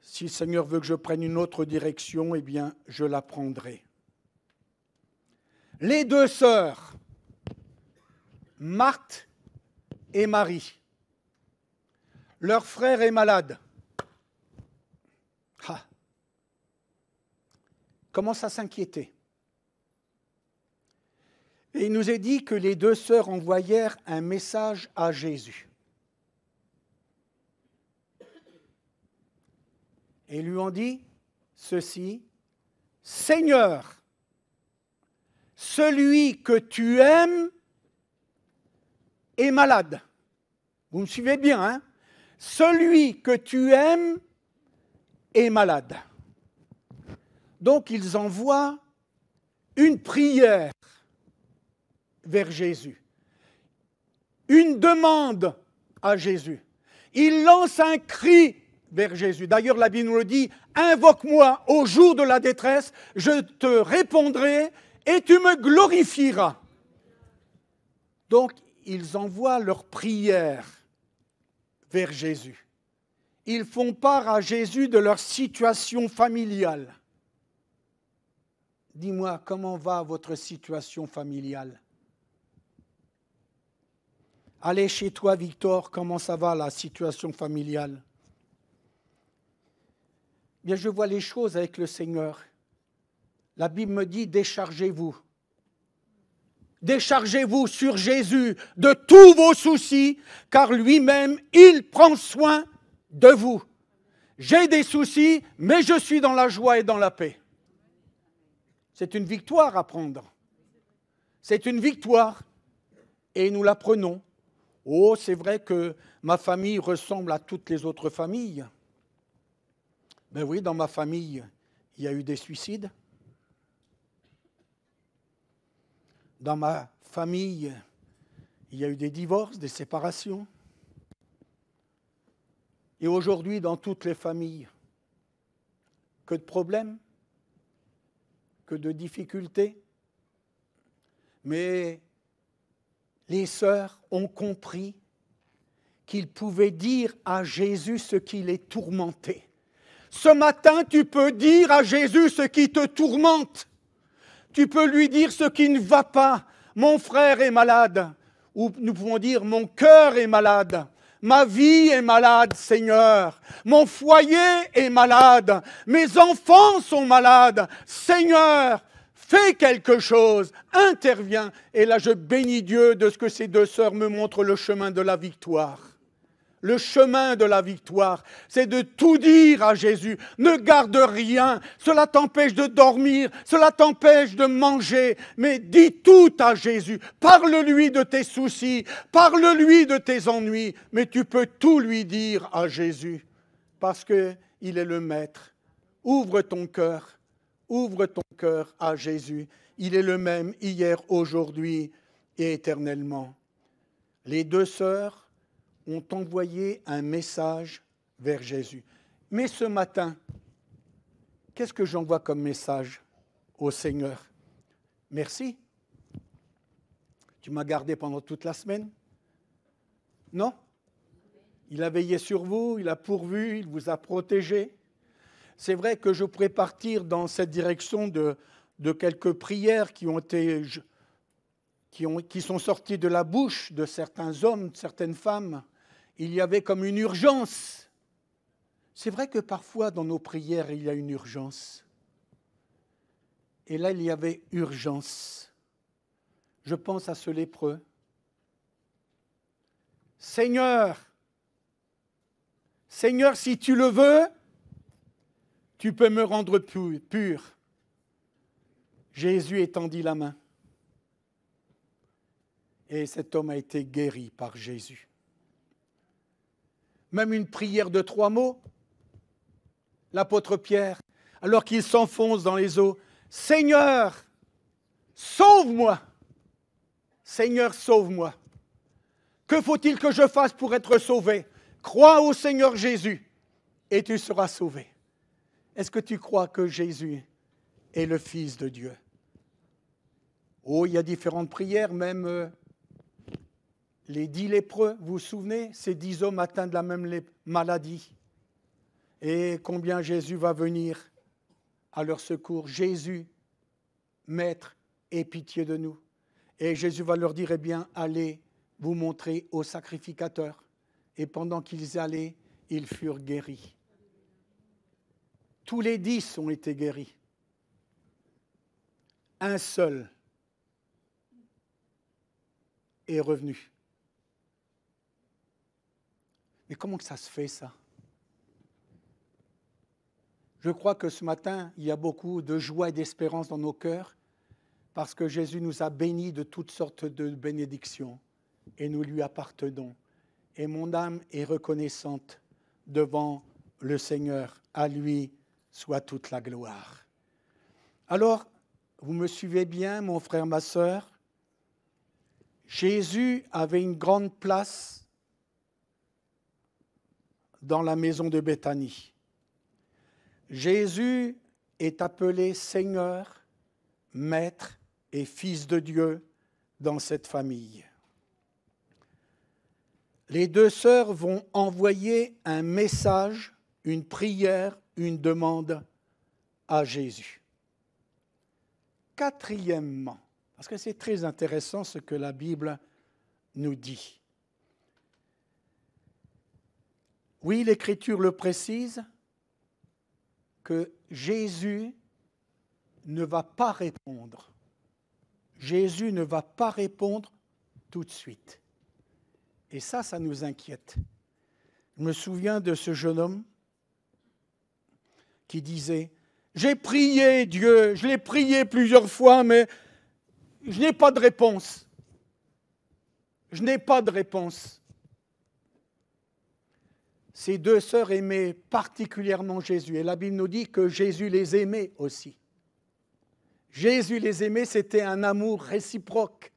A: si le Seigneur veut que je prenne une autre direction, eh bien, je la prendrai. Les deux sœurs, Marthe et Marie, leur frère est malade. Ah. Commence à s'inquiéter. Et il nous est dit que les deux sœurs envoyèrent un message à Jésus. Et lui ont dit ceci, « Seigneur, celui que tu aimes est malade. » Vous me suivez bien, hein? Celui que tu aimes est malade. Donc ils envoient une prière vers Jésus, une demande à Jésus. Ils lancent un cri vers Jésus. D'ailleurs, la Bible nous le dit, « Invoque-moi au jour de la détresse, je te répondrai et tu me glorifieras. » Donc, ils envoient leur prière vers Jésus. Ils font part à Jésus de leur situation familiale. Dis-moi, comment va votre situation familiale? Allez chez toi, Victor, comment ça va la situation familiale? Bien, je vois les choses avec le Seigneur. La Bible me dit, déchargez-vous. Déchargez-vous sur Jésus de tous vos soucis, car lui-même, il prend soin de vous. J'ai des soucis, mais je suis dans la joie et dans la paix. C'est une victoire à prendre. C'est une victoire et nous la prenons. Oh, c'est vrai que ma famille ressemble à toutes les autres familles. Ben oui, dans ma famille, il y a eu des suicides. Dans ma famille, il y a eu des divorces, des séparations. Et aujourd'hui, dans toutes les familles, que de problèmes, que de difficultés. Mais les sœurs ont compris qu'ils pouvaient dire à Jésus ce qui les tourmentait. Ce matin, tu peux dire à Jésus ce qui te tourmente. Tu peux lui dire ce qui ne va pas. Mon frère est malade. Ou nous pouvons dire, mon cœur est malade. Ma vie est malade, Seigneur. Mon foyer est malade. Mes enfants sont malades. Seigneur, fais quelque chose. Interviens. Et là, je bénis Dieu de ce que ces deux sœurs me montrent le chemin de la victoire. Le chemin de la victoire, c'est de tout dire à Jésus. Ne garde rien. Cela t'empêche de dormir, cela t'empêche de manger. Mais dis tout à Jésus. Parle-lui de tes soucis, parle-lui de tes ennuis. Mais tu peux tout lui dire à Jésus parce qu'il est le Maître. Ouvre ton cœur à Jésus. Il est le même hier, aujourd'hui et éternellement. Les deux sœurs ont envoyé un message vers Jésus. Mais ce matin, qu'est-ce que j'envoie comme message au Seigneur? Merci. Tu m'as gardé pendant toute la semaine? Non? Il a veillé sur vous, il a pourvu, il vous a protégé. C'est vrai que je pourrais partir dans cette direction de quelques prières qui sont sorties de la bouche de certains hommes, de certaines femmes. Il y avait comme une urgence. C'est vrai que parfois dans nos prières, il y a une urgence. Et là, il y avait urgence. Je pense à ce lépreux. Seigneur, si tu le veux, tu peux me rendre pur. Jésus étendit la main. Et cet homme a été guéri par Jésus. Même une prière de 3 mots. L'apôtre Pierre, alors qu'il s'enfonce dans les eaux, « Seigneur, sauve-moi ! Seigneur, sauve-moi ! Que faut-il que je fasse pour être sauvé? Crois au Seigneur Jésus et tu seras sauvé. » Est-ce que tu crois que Jésus est le Fils de Dieu? Oh, il y a différentes prières, même les 10 lépreux, vous vous souvenez? Ces 10 hommes atteints de la même maladie. Et combien Jésus va venir à leur secours. Jésus, Maître, aie pitié de nous. Et Jésus va leur dire, eh bien, allez vous montrer au sacrificateur. Et pendant qu'ils allaient, ils furent guéris. Tous les 10 ont été guéris. Un seul est revenu. Mais comment que ça se fait, ça? Je crois que ce matin, il y a beaucoup de joie et d'espérance dans nos cœurs parce que Jésus nous a bénis de toutes sortes de bénédictions et nous lui appartenons. Et mon âme est reconnaissante devant le Seigneur. À lui soit toute la gloire. Alors, vous me suivez bien, mon frère, ma sœur? Jésus avait une grande place dans la maison de Béthanie. Jésus est appelé Seigneur, Maître et Fils de Dieu dans cette famille. Les deux sœurs vont envoyer un message, une prière, une demande à Jésus. Quatrièmement, parce que c'est très intéressant ce que la Bible nous dit. Oui, l'Écriture le précise. que Jésus ne va pas répondre. Jésus ne va pas répondre tout de suite. Et ça nous inquiète. Je me souviens de ce jeune homme qui disait « J'ai prié Dieu, je l'ai prié plusieurs fois, mais je n'ai pas de réponse. Je n'ai pas de réponse. » Ces deux sœurs aimaient particulièrement Jésus. Et la Bible nous dit que Jésus les aimait aussi. Jésus les aimait, c'était un amour réciproque.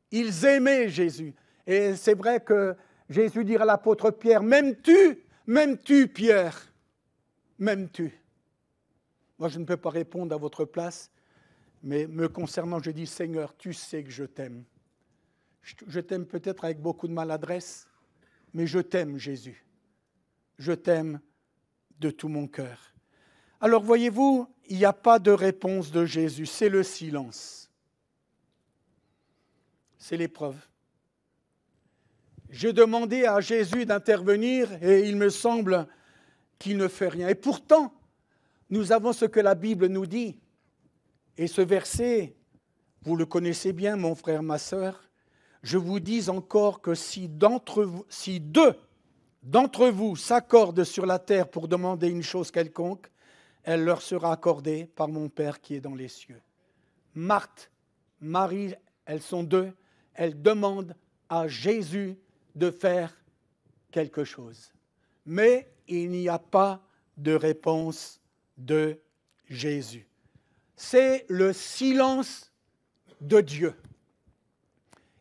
A: Ils aimaient Jésus. Et c'est vrai que Jésus dira à l'apôtre Pierre, m'aimes-tu, Pierre, m'aimes-tu? Moi, je ne peux pas répondre à votre place, mais me concernant, je dis, Seigneur, tu sais que je t'aime. Je t'aime peut-être avec beaucoup de maladresse, mais je t'aime, Jésus. Je t'aime de tout mon cœur. Alors, voyez-vous, il n'y a pas de réponse de Jésus, c'est le silence. C'est l'épreuve. J'ai demandé à Jésus d'intervenir et il me semble qu'il ne fait rien. Et pourtant, nous avons ce que la Bible nous dit. Et ce verset, vous le connaissez bien, mon frère, ma sœur, je vous dis encore que si deux d'entre vous s'accordent sur la terre pour demander une chose quelconque, elle leur sera accordée par mon Père qui est dans les cieux. Marthe, Marie, elles sont deux, elles demandent à Jésus de faire quelque chose. Mais il n'y a pas de réponse de Jésus. C'est le silence de Dieu.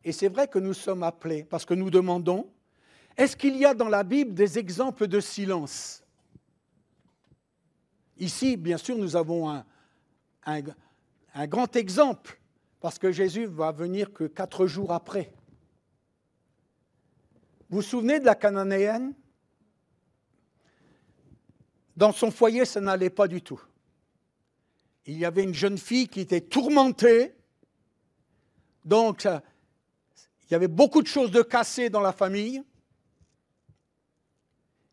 A: Et c'est vrai que nous sommes appelés, parce que nous demandons, est-ce qu'il y a dans la Bible des exemples de silence? Ici, bien sûr, nous avons un grand exemple, parce que Jésus va venir que 4 jours après. Vous vous souvenez de la Cananéenne? Dans son foyer, ça n'allait pas du tout. Il y avait une jeune fille qui était tourmentée, donc il y avait beaucoup de choses de cassées dans la famille.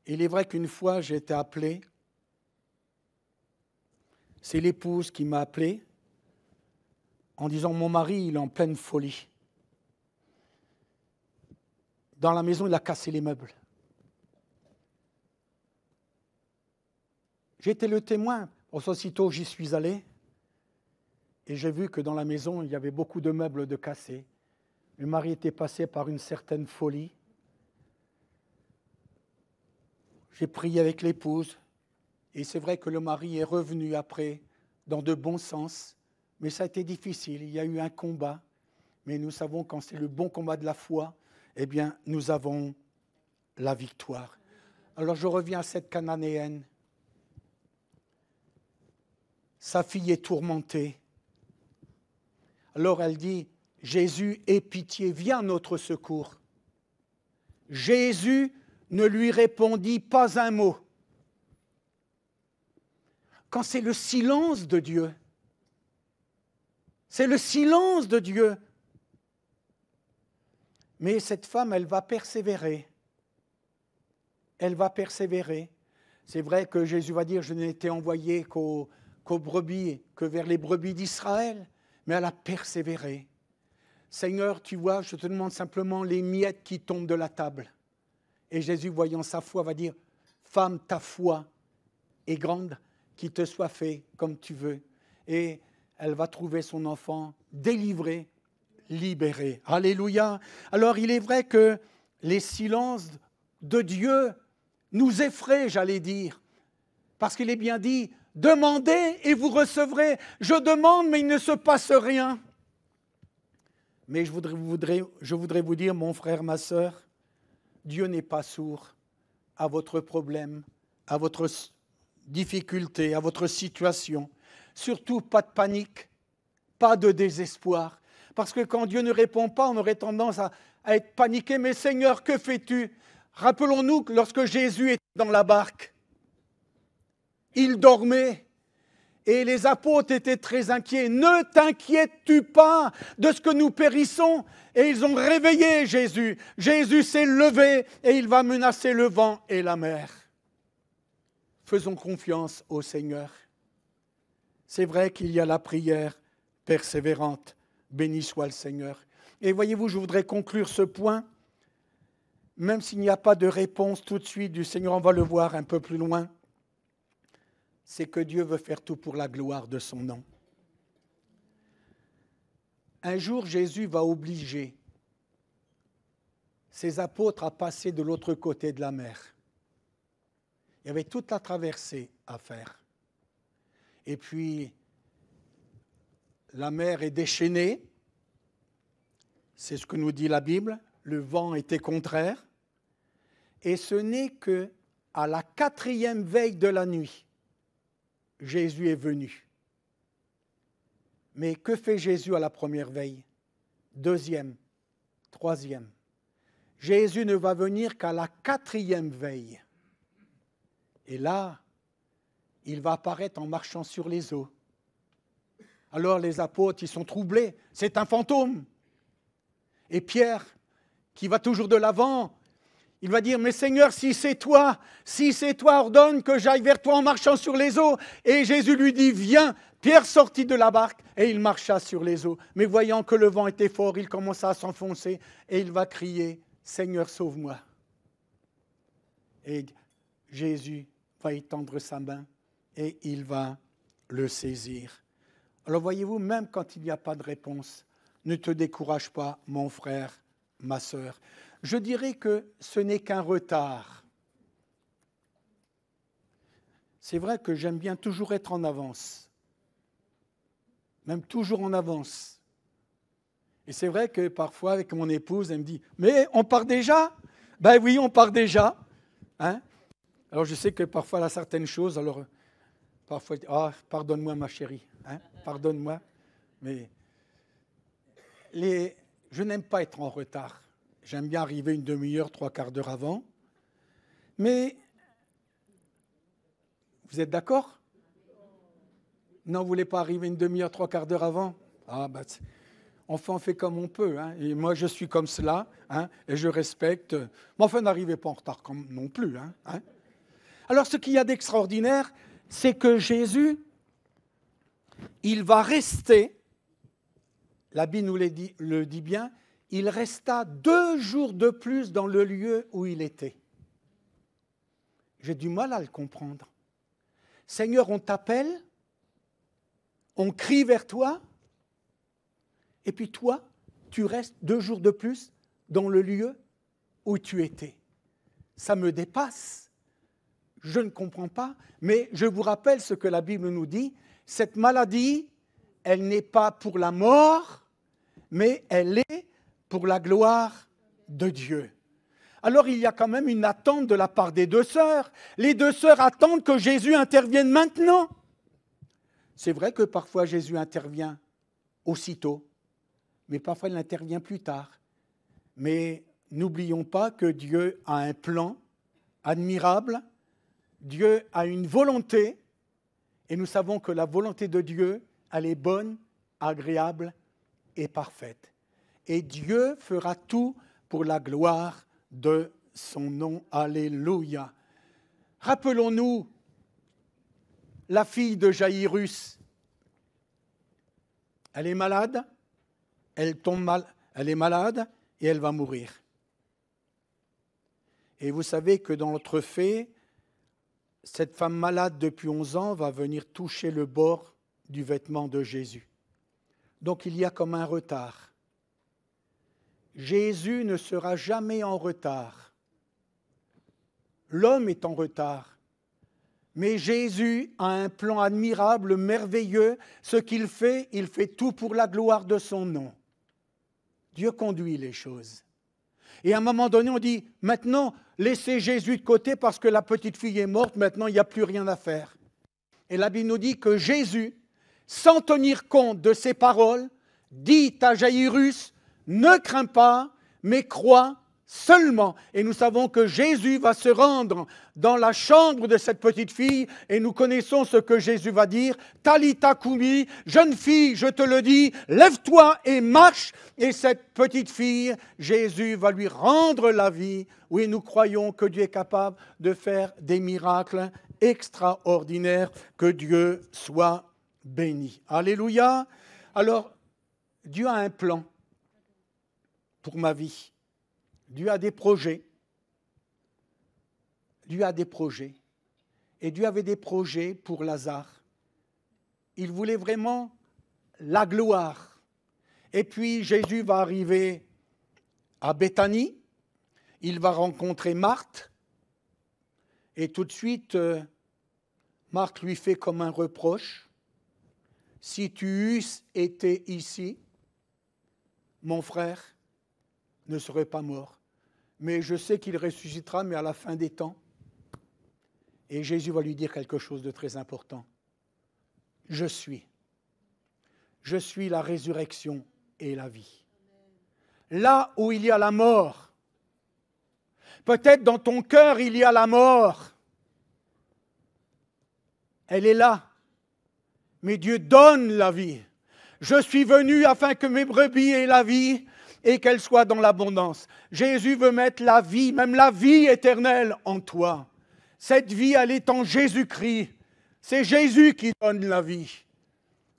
A: Il est vrai qu'une fois, j'ai été appelé. C'est l'épouse qui m'a appelé en disant « Mon mari, il est en pleine folie. Dans la maison, il a cassé les meubles. » J'ai été le témoin. Aussitôt, j'y suis allé et j'ai vu que dans la maison, il y avait beaucoup de meubles de cassés. Le mari était passé par une certaine folie. J'ai prié avec l'épouse. Et c'est vrai que le mari est revenu après dans de bons sens. Mais ça a été difficile. Il y a eu un combat. Mais nous savons quand c'est le bon combat de la foi, eh bien, nous avons la victoire. Alors je reviens à cette Cananéenne. Sa fille est tourmentée. Alors elle dit, Jésus, aie pitié, viens à notre secours. Jésus ne lui répondit pas un mot. Quand c'est le silence de Dieu, c'est le silence de Dieu. Mais cette femme, elle va persévérer. Elle va persévérer. C'est vrai que Jésus va dire, je n'ai été envoyé qu'aux brebis, que vers les brebis d'Israël, mais elle a persévéré. Seigneur, tu vois, je te demande simplement les miettes qui tombent de la table. Et Jésus, voyant sa foi, va dire, femme, ta foi est grande, qu'il te soit fait comme tu veux. Et elle va trouver son enfant délivré, libéré. Alléluia. Alors, il est vrai que les silences de Dieu nous effraient, j'allais dire, parce qu'il est bien dit, demandez et vous recevrez. Je demande, mais il ne se passe rien. Mais je voudrais vous dire, mon frère, ma sœur, Dieu n'est pas sourd à votre problème, à votre difficulté, à votre situation. Surtout, pas de panique, pas de désespoir. Parce que quand Dieu ne répond pas, on aurait tendance à être paniqué. Mais Seigneur, que fais-tu? Rappelons-nous que lorsque Jésus était dans la barque, il dormait. Et les apôtres étaient très inquiets. Ne t'inquiètes-tu pas de ce que nous périssons? Et ils ont réveillé Jésus. Jésus s'est levé et il va menacer le vent et la mer. faisons confiance au Seigneur. C'est vrai qu'il y a la prière persévérante. Béni soit le Seigneur. Et voyez-vous, je voudrais conclure ce point, même s'il n'y a pas de réponse tout de suite du Seigneur, on va le voir un peu plus loin, c'est que Dieu veut faire tout pour la gloire de son nom. Un jour, Jésus va obliger ses apôtres à passer de l'autre côté de la mer. Il y avait toute la traversée à faire. Et puis, la mer est déchaînée, c'est ce que nous dit la Bible, le vent était contraire, et ce n'est qu'à la 4e veille de la nuit, Jésus est venu. Mais que fait Jésus à la première veille? 2e, 3e. Jésus ne va venir qu'à la 4e veille. Et là, il va apparaître en marchant sur les eaux. Alors les apôtres, ils sont troublés. C'est un fantôme. Et Pierre, qui va toujours de l'avant, il va dire, mais Seigneur, si c'est toi, ordonne que j'aille vers toi en marchant sur les eaux. Et Jésus lui dit, viens. Pierre sortit de la barque et il marcha sur les eaux. Mais voyant que le vent était fort, il commença à s'enfoncer et il va crier, Seigneur, sauve-moi. Et Jésus va étendre sa main et il va le saisir. Alors voyez-vous, même quand il n'y a pas de réponse, ne te décourage pas, mon frère, ma sœur. Je dirais que ce n'est qu'un retard. C'est vrai que j'aime bien toujours être en avance. Même toujours en avance. Et c'est vrai que parfois, avec mon épouse, elle me dit « Mais on part déjà ?» Ben oui, on part déjà. Hein? Alors je sais que parfois, elle a certaines choses, alors parfois, « Ah, pardonne-moi ma chérie, hein? Pardonne-moi. » Mais je n'aime pas être en retard. J'aime bien arriver une demi-heure, 3/4 d'heure avant. Mais, vous êtes d'accord? Non, vous ne voulez pas arriver une demi-heure, 3/4 d'heure avant? Ah, ben, on fait comme on peut. Hein. Et moi, je suis comme cela, hein, et je respecte. Mais enfin, n'arrivez pas en retard non plus. Hein. Alors, ce qu'il y a d'extraordinaire, c'est que Jésus, il va rester, la Bible nous le dit bien, il resta 2 jours de plus dans le lieu où il était. J'ai du mal à le comprendre. Seigneur, on t'appelle, on crie vers toi, et puis toi, tu restes 2 jours de plus dans le lieu où tu étais. Ça me dépasse. Je ne comprends pas, mais je vous rappelle ce que la Bible nous dit. Cette maladie, elle n'est pas pour la mort, mais elle est pour la gloire de Dieu. Alors il y a quand même une attente de la part des 2 sœurs. Les 2 sœurs attendent que Jésus intervienne maintenant. C'est vrai que parfois Jésus intervient aussitôt, mais parfois il intervient plus tard. Mais n'oublions pas que Dieu a un plan admirable, Dieu a une volonté, et nous savons que la volonté de Dieu, elle est bonne, agréable et parfaite. Et Dieu fera tout pour la gloire de son nom. Alléluia. Rappelons-nous la fille de Jaïrus. Elle est malade, elle est malade et elle va mourir. Et vous savez que dans notre fait, cette femme malade depuis 11 ans va venir toucher le bord du vêtement de Jésus. Donc il y a comme un retard. Jésus ne sera jamais en retard. L'homme est en retard. Mais Jésus a un plan admirable, merveilleux. Ce qu'il fait, il fait tout pour la gloire de son nom. Dieu conduit les choses. Et à un moment donné, on dit, maintenant, laissez Jésus de côté parce que la petite fille est morte, maintenant, il n'y a plus rien à faire. Et la Bible nous dit que Jésus, sans tenir compte de ses paroles, dit à Jaïrus, ne crains pas, mais crois seulement. Et nous savons que Jésus va se rendre dans la chambre de cette petite fille et nous connaissons ce que Jésus va dire. Talitha koumi, jeune fille, je te le dis, lève-toi et marche. Et cette petite fille, Jésus va lui rendre la vie. Oui, nous croyons que Dieu est capable de faire des miracles extraordinaire. Que Dieu soit béni. Alléluia. Alors, Dieu a un plan pour ma vie. Dieu a des projets. Dieu a des projets. Et Dieu avait des projets pour Lazare. Il voulait vraiment la gloire. Et puis Jésus va arriver à Béthanie. Il va rencontrer Marthe. Et tout de suite, Marthe lui fait comme un reproche. Si tu eusses été ici, mon frère ne serait pas mort. Mais je sais qu'il ressuscitera, mais à la fin des temps. Et Jésus va lui dire quelque chose de très important. Je suis la résurrection et la vie. Là où il y a la mort, peut-être dans ton cœur il y a la mort. Elle est là. Mais Dieu donne la vie. Je suis venu afin que mes brebis aient la vie et qu'elle soit dans l'abondance. Jésus veut mettre la vie, même la vie éternelle en toi. Cette vie, elle est en Jésus-Christ. C'est Jésus qui donne la vie.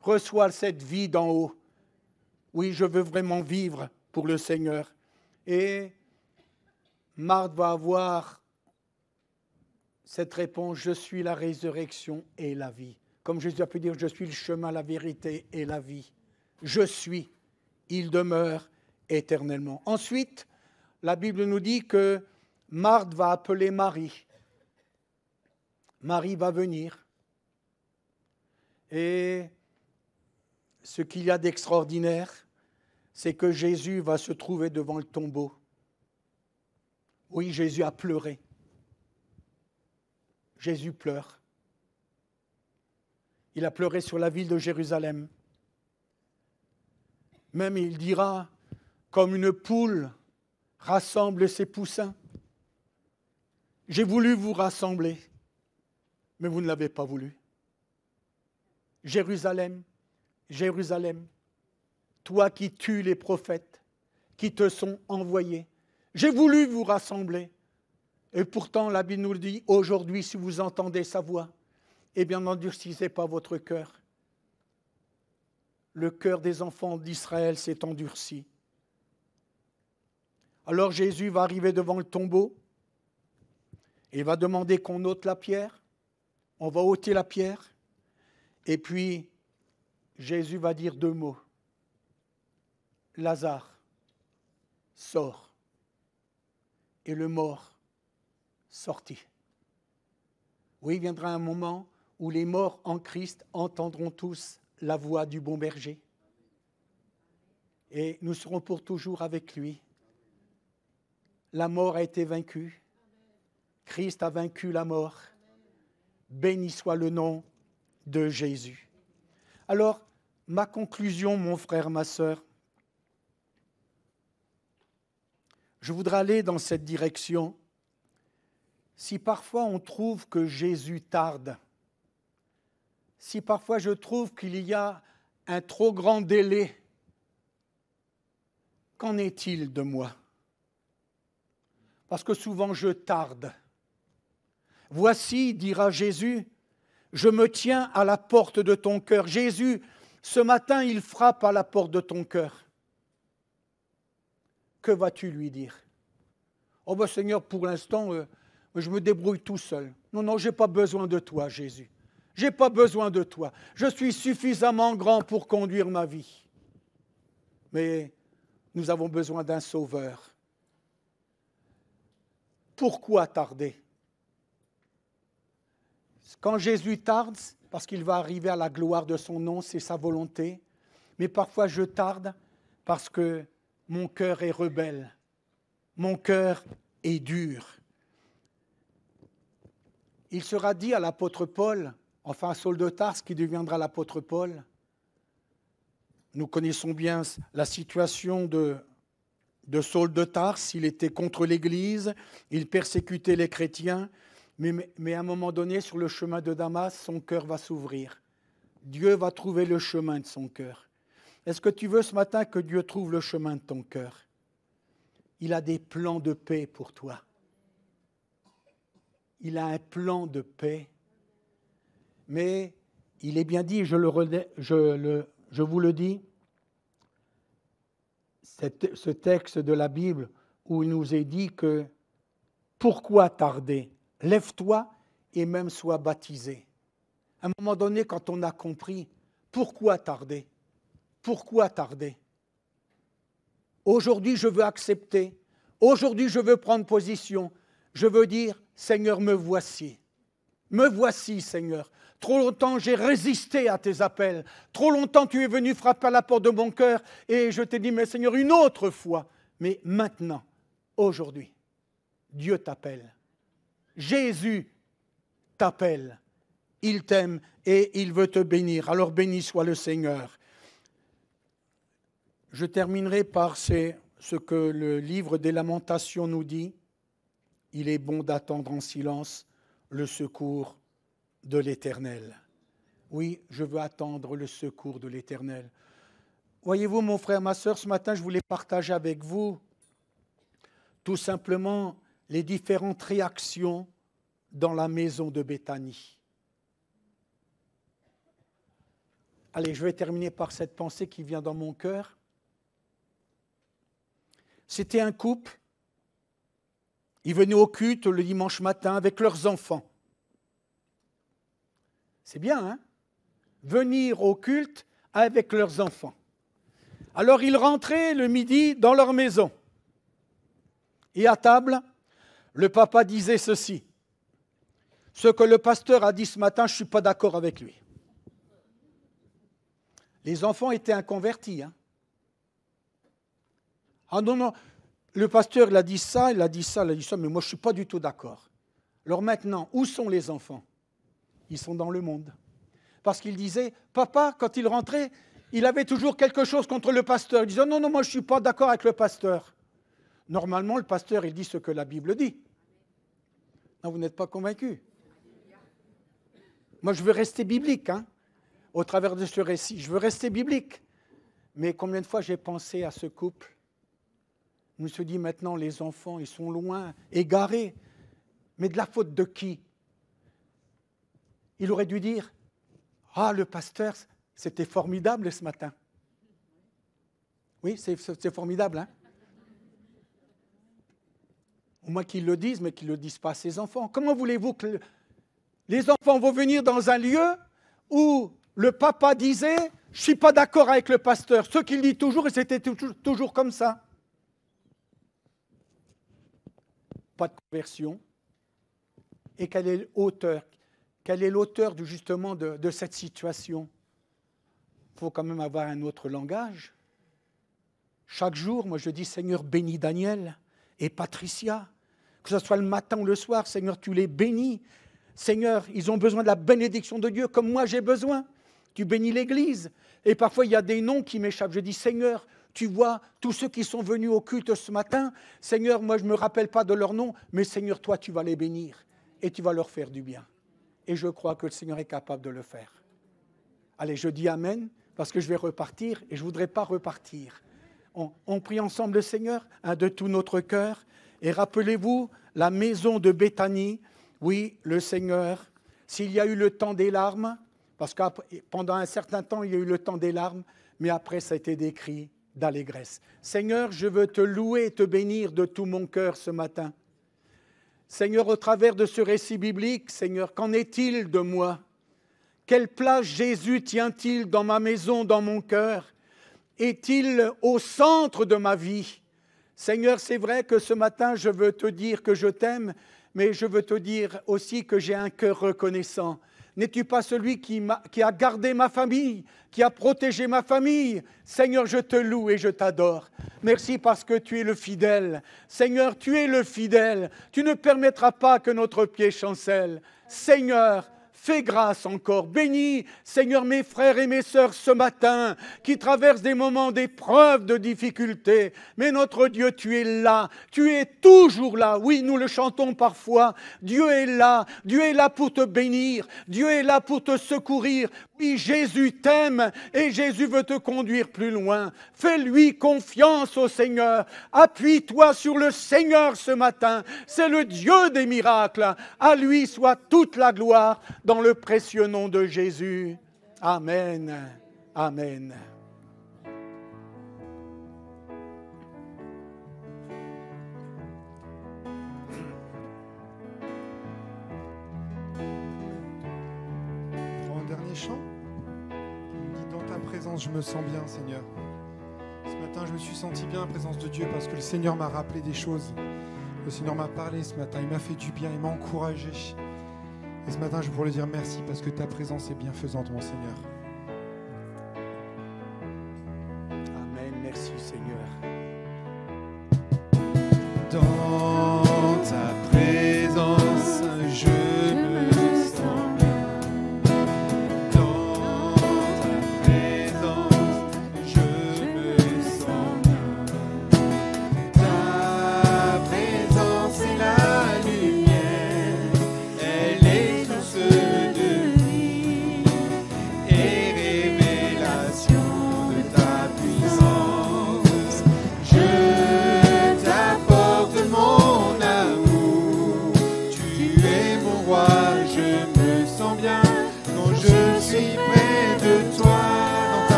A: Reçois cette vie d'en haut. Oui, je veux vraiment vivre pour le Seigneur. Et Marthe va avoir cette réponse, je suis la résurrection et la vie. Comme Jésus a pu dire, je suis le chemin, la vérité et la vie. Je suis, il demeure éternellement. Ensuite, la Bible nous dit que Marthe va appeler Marie. Marie va venir. Et ce qu'il y a d'extraordinaire, c'est que Jésus va se trouver devant le tombeau. Oui, Jésus a pleuré. Jésus pleure. Il a pleuré sur la ville de Jérusalem. Même il dira, comme une poule rassemble ses poussins. J'ai voulu vous rassembler, mais vous ne l'avez pas voulu. Jérusalem, Jérusalem, toi qui tues les prophètes, qui te sont envoyés. J'ai voulu vous rassembler. Et pourtant, la Bible nous le dit, aujourd'hui, si vous entendez sa voix, eh bien, n'endurcissez pas votre cœur. Le cœur des enfants d'Israël s'est endurci. Alors Jésus va arriver devant le tombeau et il va demander qu'on ôte la pierre. On va ôter la pierre. Et puis, Jésus va dire 2 mots. Lazare, sors. Et le mort sortit. Oui, il viendra un moment où les morts en Christ entendront tous la voix du bon berger. Et nous serons pour toujours avec lui. La mort a été vaincue. Christ a vaincu la mort. Béni soit le nom de Jésus. Alors, ma conclusion, mon frère, ma sœur, je voudrais aller dans cette direction. Si parfois on trouve que Jésus tarde, si parfois je trouve qu'il y a un trop grand délai, qu'en est-il de moi? Parce que souvent je tarde. Voici, dira Jésus, je me tiens à la porte de ton cœur. Jésus, ce matin, il frappe à la porte de ton cœur. Que vas-tu lui dire? Oh ben Seigneur, pour l'instant, je me débrouille tout seul. Non, je n'ai pas besoin de toi, Jésus. Je n'ai pas besoin de toi. Je suis suffisamment grand pour conduire ma vie. Mais nous avons besoin d'un sauveur. Pourquoi tarder? Quand Jésus tarde, parce qu'il va arriver à la gloire de son nom, c'est sa volonté. Mais parfois je tarde parce que mon cœur est rebelle. Mon cœur est dur. Il sera dit à l'apôtre Paul, enfin à Saul de Tarse qui deviendra l'apôtre Paul. Nous connaissons bien la situation de Saul de Tarse. Il était contre l'Église, il persécutait les chrétiens, mais à un moment donné, sur le chemin de Damas, son cœur va s'ouvrir. Dieu va trouver le chemin de son cœur. Est-ce que tu veux ce matin que Dieu trouve le chemin de ton cœur? Il a des plans de paix pour toi. Il a un plan de paix Mais il est bien dit, je vous le dis, ce texte de la Bible où il nous est dit que pourquoi tarder? Lève-toi et même sois baptisé. À un moment donné, quand on a compris, pourquoi tarder? Pourquoi tarder? Aujourd'hui, je veux accepter. Aujourd'hui, je veux prendre position. Je veux dire, Seigneur, me voici. Me voici, Seigneur. Trop longtemps, j'ai résisté à tes appels. Trop longtemps, tu es venu frapper à la porte de mon cœur et je t'ai dit, mais Seigneur, une autre fois. Mais maintenant, aujourd'hui, Dieu t'appelle. Jésus t'appelle. Il t'aime et il veut te bénir. Alors béni soit le Seigneur. Je terminerai par ce que le livre des Lamentations nous dit. Il est bon d'attendre en silence le secours de l'Éternel. Oui, je veux attendre le secours de l'Éternel. Voyez-vous, mon frère, ma sœur, ce matin, je voulais partager avec vous tout simplement les différentes réactions dans la maison de Béthanie. Allez, je vais terminer par cette pensée qui vient dans mon cœur. C'était un couple. Ils venaient au culte le dimanche matin avec leurs enfants. C'est bien, hein? Venir au culte avec leurs enfants. Alors ils rentraient le midi dans leur maison. Et à table, le papa disait ceci. Ce que le pasteur a dit ce matin, je ne suis pas d'accord avec lui. Les enfants étaient inconvertis. Hein? Ah non, non, le pasteur il a dit ça, il a dit ça, mais moi je ne suis pas du tout d'accord. Alors maintenant, où sont les enfants? Ils sont dans le monde. Parce qu'il disait, papa, quand il rentrait, il avait toujours quelque chose contre le pasteur. Il disait, non, non, moi je ne suis pas d'accord avec le pasteur. Normalement, le pasteur, il dit ce que la Bible dit. Non, vous n'êtes pas convaincus. Moi, je veux rester biblique, hein, au travers de ce récit. Je veux rester biblique. Mais combien de fois j'ai pensé à ce couple? Je me suis dit, maintenant, les enfants, ils sont loin, égarés. Mais de la faute de qui? Il aurait dû dire, ah, le pasteur, c'était formidable ce matin. Oui, c'est formidable, hein? Au moins qu'ils le disent, mais qu'ils ne le disent pas à ses enfants. Comment voulez-vous que les enfants vont venir dans un lieu où le papa disait « Je ne suis pas d'accord avec le pasteur ». Ce qu'il dit toujours, et c'était toujours comme ça. Pas de conversion. Et quel est l'auteur? Quel est l'auteur justement de cette situation? Il faut quand même avoir un autre langage. Chaque jour, moi je dis « Seigneur, bénis Daniel et Patricia ». Que ce soit le matin ou le soir, Seigneur, tu les bénis. Seigneur, ils ont besoin de la bénédiction de Dieu comme moi j'ai besoin. Tu bénis l'Église. Et parfois, il y a des noms qui m'échappent. Je dis, Seigneur, tu vois tous ceux qui sont venus au culte ce matin. Seigneur, moi, je ne me rappelle pas de leur nom, mais Seigneur, toi, tu vas les bénir et tu vas leur faire du bien. Et je crois que le Seigneur est capable de le faire. Allez, je dis Amen, parce que je vais repartir et je ne voudrais pas repartir. On prie ensemble le Seigneur, de tout notre cœur. Et rappelez-vous, la maison de Béthanie, oui, le Seigneur, s'il y a eu le temps des larmes, parce que pendant un certain temps, il y a eu le temps des larmes, mais après, ça a été décrit d'allégresse. Seigneur, je veux te louer et te bénir de tout mon cœur ce matin. Seigneur, au travers de ce récit biblique, Seigneur, qu'en est-il de moi? Quelle place Jésus tient-il dans ma maison, dans mon cœur? Est-il au centre de ma vie? Seigneur, c'est vrai que ce matin, je veux te dire que je t'aime, mais je veux te dire aussi que j'ai un cœur reconnaissant. N'es-tu pas celui qui a gardé ma famille, qui a protégé ma famille? Seigneur, je te loue et je t'adore. Merci parce que tu es le fidèle. Seigneur, tu es le fidèle. Tu ne permettras pas que notre pied chancelle. Seigneur, fais grâce encore. Bénis, Seigneur, mes frères et mes sœurs ce matin qui traversent des moments d'épreuve, de difficultés. Mais notre Dieu, tu es là. Tu es toujours là. Oui, nous le chantons parfois. Dieu est là. Dieu est là pour te bénir. Dieu est là pour te secourir, Oui, Jésus t'aime et Jésus veut te conduire plus loin. Fais-lui confiance au Seigneur. Appuie-toi sur le Seigneur ce matin. C'est le Dieu des miracles. À lui soit toute la gloire dans le précieux nom de Jésus. Amen. Amen.
C: Dernier chant, il dit, dans ta présence, je me sens bien, Seigneur. Ce matin, je me suis senti bien en présence de Dieu parce que le Seigneur m'a rappelé des choses. Le Seigneur m'a parlé ce matin, il m'a fait du bien, il m'a encouragé. Et ce matin, je voulais dire merci parce que ta présence est bienfaisante, mon Seigneur.
A: Amen, merci Seigneur.
F: Dans ta présence, je me sens bien.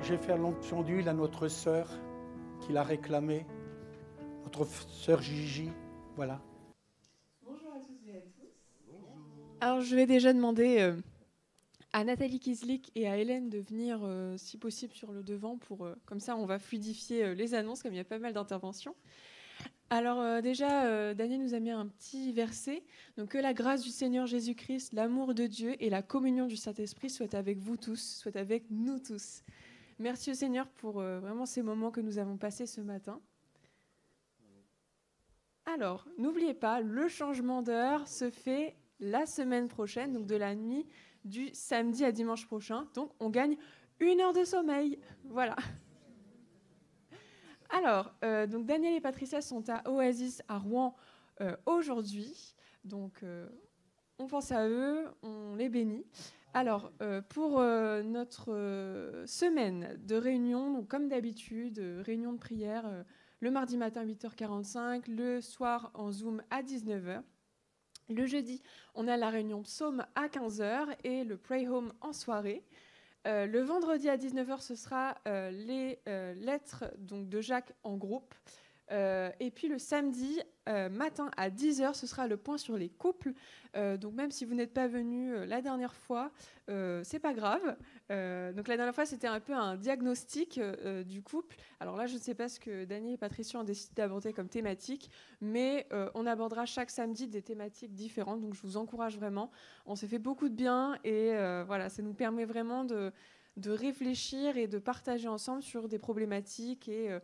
A: Je vais faire l'onction d'huile à notre sœur qui l'a réclamée, notre sœur Gigi. Voilà.
G: Bonjour à tous et à tous. Bonjour. Alors, je vais déjà demander à Nathalie Kislik et à Hélène de venir, si possible, sur le devant. Comme ça, on va fluidifier les annonces, comme il y a pas mal d'interventions. Alors déjà, Daniel nous a mis un petit verset. Donc, que la grâce du Seigneur Jésus-Christ, l'amour de Dieu et la communion du Saint-Esprit soient avec vous tous, soient avec nous tous. Merci au Seigneur pour vraiment ces moments que nous avons passés ce matin. Alors, n'oubliez pas, le changement d'heure se fait la semaine prochaine, donc de la nuit du samedi à dimanche prochain. Donc, on gagne 1 heure de sommeil. Voilà. Alors, donc Daniel et Patricia sont à Oasis à Rouen aujourd'hui. Donc, on pense à eux, on les bénit. Alors, pour notre semaine de réunion, donc comme d'habitude, réunion de prière le mardi matin 8h45, le soir en Zoom à 19h. Le jeudi, on a la réunion psaume à 15h et le pray home en soirée. Le vendredi à 19h, ce sera les lettres donc, de Jacques en groupe. Et puis le samedi matin à 10h, ce sera le point sur les couples. Donc même si vous n'êtes pas venus la dernière fois, c'est pas grave. Donc la dernière fois, c'était un peu un diagnostic du couple. Alors là, je ne sais pas ce que Daniel et Patricia ont décidé d'aborder comme thématique, mais on abordera chaque samedi des thématiques différentes. Donc je vous encourage vraiment. On s'est fait beaucoup de bien et voilà, ça nous permet vraiment de réfléchir et de partager ensemble sur des problématiques et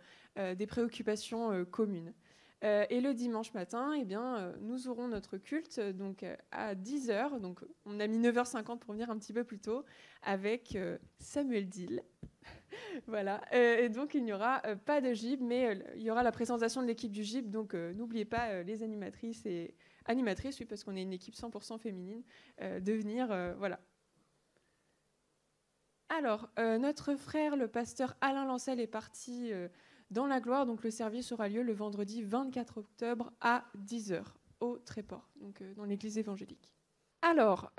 G: des préoccupations communes. Et le dimanche matin, eh bien, nous aurons notre culte donc, à 10h. Donc, on a mis 9h50 pour venir un petit peu plus tôt avec Samuel Dill. Voilà. Et donc, il n'y aura pas de GIB, mais il y aura la présentation de l'équipe du GIB. Donc, n'oubliez pas les animatrices et animatrices, oui, parce qu'on est une équipe 100% féminine, de venir. Voilà. Alors, notre frère, le pasteur Alain Lancel, est parti dans la gloire. Donc, le service aura lieu le vendredi 24 octobre à 10h au Tréport, donc dans l'église évangélique. Alors,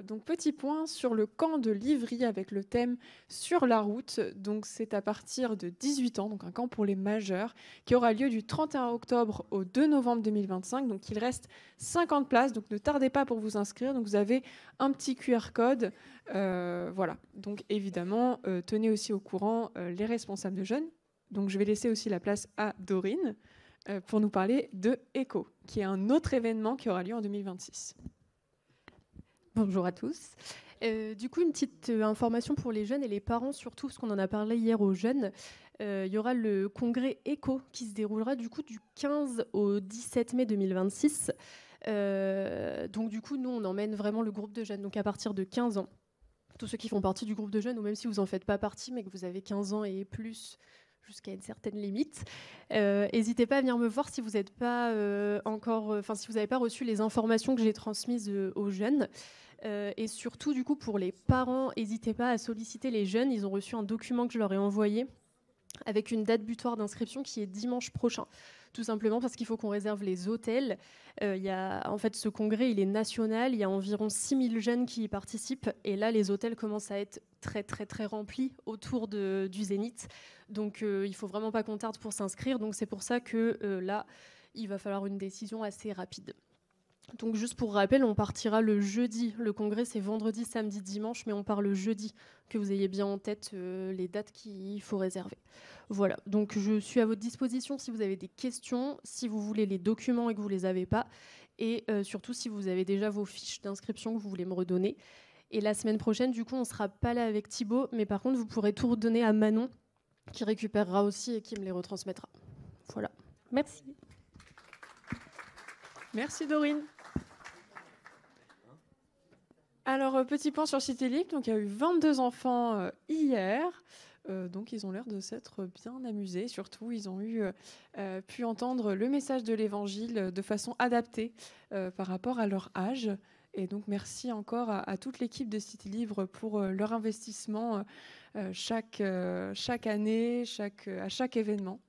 G: donc petit point sur le camp de Livry avec le thème Sur la route. Donc c'est à partir de 18 ans, donc un camp pour les majeurs, qui aura lieu du 31 octobre au 2 novembre 2025. Donc il reste 50 places, donc ne tardez pas pour vous inscrire. Donc vous avez un petit QR code. Voilà, donc évidemment, tenez aussi au courant les responsables de jeunes. Donc je vais laisser aussi la place à Dorine pour nous parler de ECHO, qui est un autre événement qui aura lieu en 2026.
H: Bonjour à tous. Du coup, une petite information pour les jeunes et les parents, surtout parce qu'on en a parlé hier aux jeunes. Il y aura le congrès ECHO qui se déroulera du coup du 15 au 17 mai 2026. Donc du coup, nous, on emmène vraiment le groupe de jeunes, donc à partir de 15 ans. Tous ceux qui font partie du groupe de jeunes, ou même si vous n'en faites pas partie, mais que vous avez 15 ans et plus, jusqu'à une certaine limite. N'hésitez pas à venir me voir si vous n'êtes pas si vous n'avez pas reçu les informations que j'ai transmises aux jeunes. Et surtout, du coup, pour les parents, n'hésitez pas à solliciter les jeunes. Ils ont reçu un document que je leur ai envoyé avec une date butoir d'inscription qui est dimanche prochain. Tout simplement parce qu'il faut qu'on réserve les hôtels. En fait, ce congrès, il est national. Il y a environ 6000 jeunes qui y participent. Et là, les hôtels commencent à être très, très, très remplis autour du Zénith. Donc, il ne faut vraiment pas qu'on tarde pour s'inscrire. Donc, c'est pour ça que là, il va falloir une décision assez rapide. Donc, juste pour rappel, on partira le jeudi. Le congrès, c'est vendredi, samedi, dimanche, mais on part le jeudi, que vous ayez bien en tête les dates qu'il faut réserver. Voilà, donc je suis à votre disposition si vous avez des questions, si vous voulez les documents et que vous ne les avez pas, et surtout si vous avez déjà vos fiches d'inscription que vous voulez me redonner. Et la semaine prochaine, du coup, on ne sera pas là avec Thibaut, mais par contre, vous pourrez tout redonner à Manon, qui récupérera aussi et qui me les retransmettra. Voilà, merci.
G: Merci Dorine. Alors, petit point sur Cité Libre. Donc, il y a eu 22 enfants hier. Donc, ils ont l'air de s'être bien amusés. Surtout, ils ont pu entendre le message de l'Évangile de façon adaptée par rapport à leur âge. Et donc, merci encore à toute l'équipe de Cité Libre pour leur investissement chaque année, à chaque événement.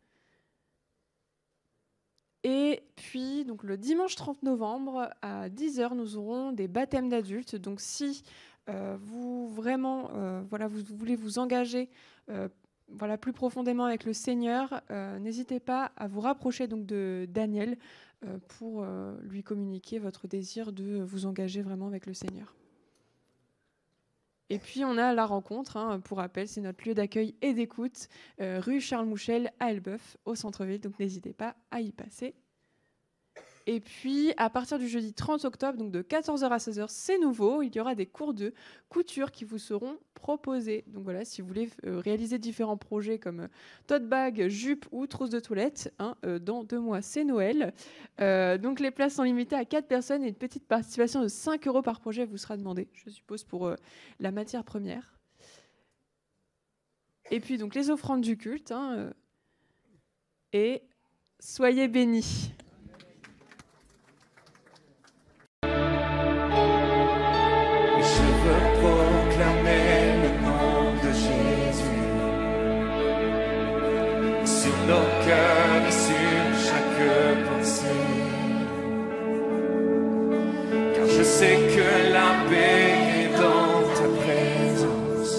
G: Et puis, donc, le dimanche 30 novembre, à 10h, nous aurons des baptêmes d'adultes. Donc, si vous voulez vous engager plus profondément avec le Seigneur, n'hésitez pas à vous rapprocher donc, de Daniel pour lui communiquer votre désir de vous engager vraiment avec le Seigneur. Et puis, on a la rencontre, pour rappel, c'est notre lieu d'accueil et d'écoute, rue Charles-Mouchel à Elbeuf, au centre-ville. Donc, n'hésitez pas à y passer. Et puis, à partir du jeudi 30 octobre, donc de 14h à 16h, c'est nouveau. Il y aura des cours de couture qui vous seront proposés. Donc voilà, si vous voulez réaliser différents projets comme tote bag, jupe ou trousse de toilette, dans 2 mois, c'est Noël. Donc les places sont limitées à 4 personnes et une petite participation de 5 € par projet vous sera demandée, je suppose, pour la matière première. Et puis, donc, les offrandes du culte. Et soyez bénis.
F: Proclamer le nom de Jésus sur nos cœurs et sur chaque pensée, car je sais que la paix est dans ta présence,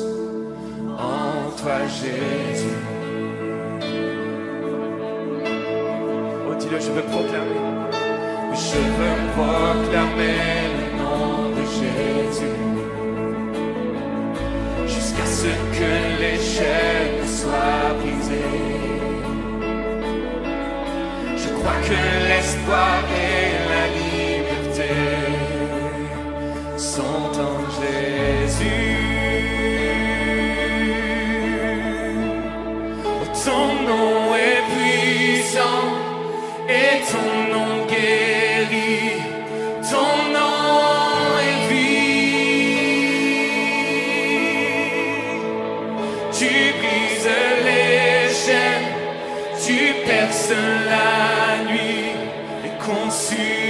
F: en toi Jésus. Oh, dis-le, je veux proclamer le nom de Jésus, jusqu'à ce que les chaînes soient brisées. Je crois que l'espoir et la liberté sont en Jésus. Oh, ton nom est puissant et ton nom guérit. Ton nom est tu brises les chaînes, tu perces la nuit et consumes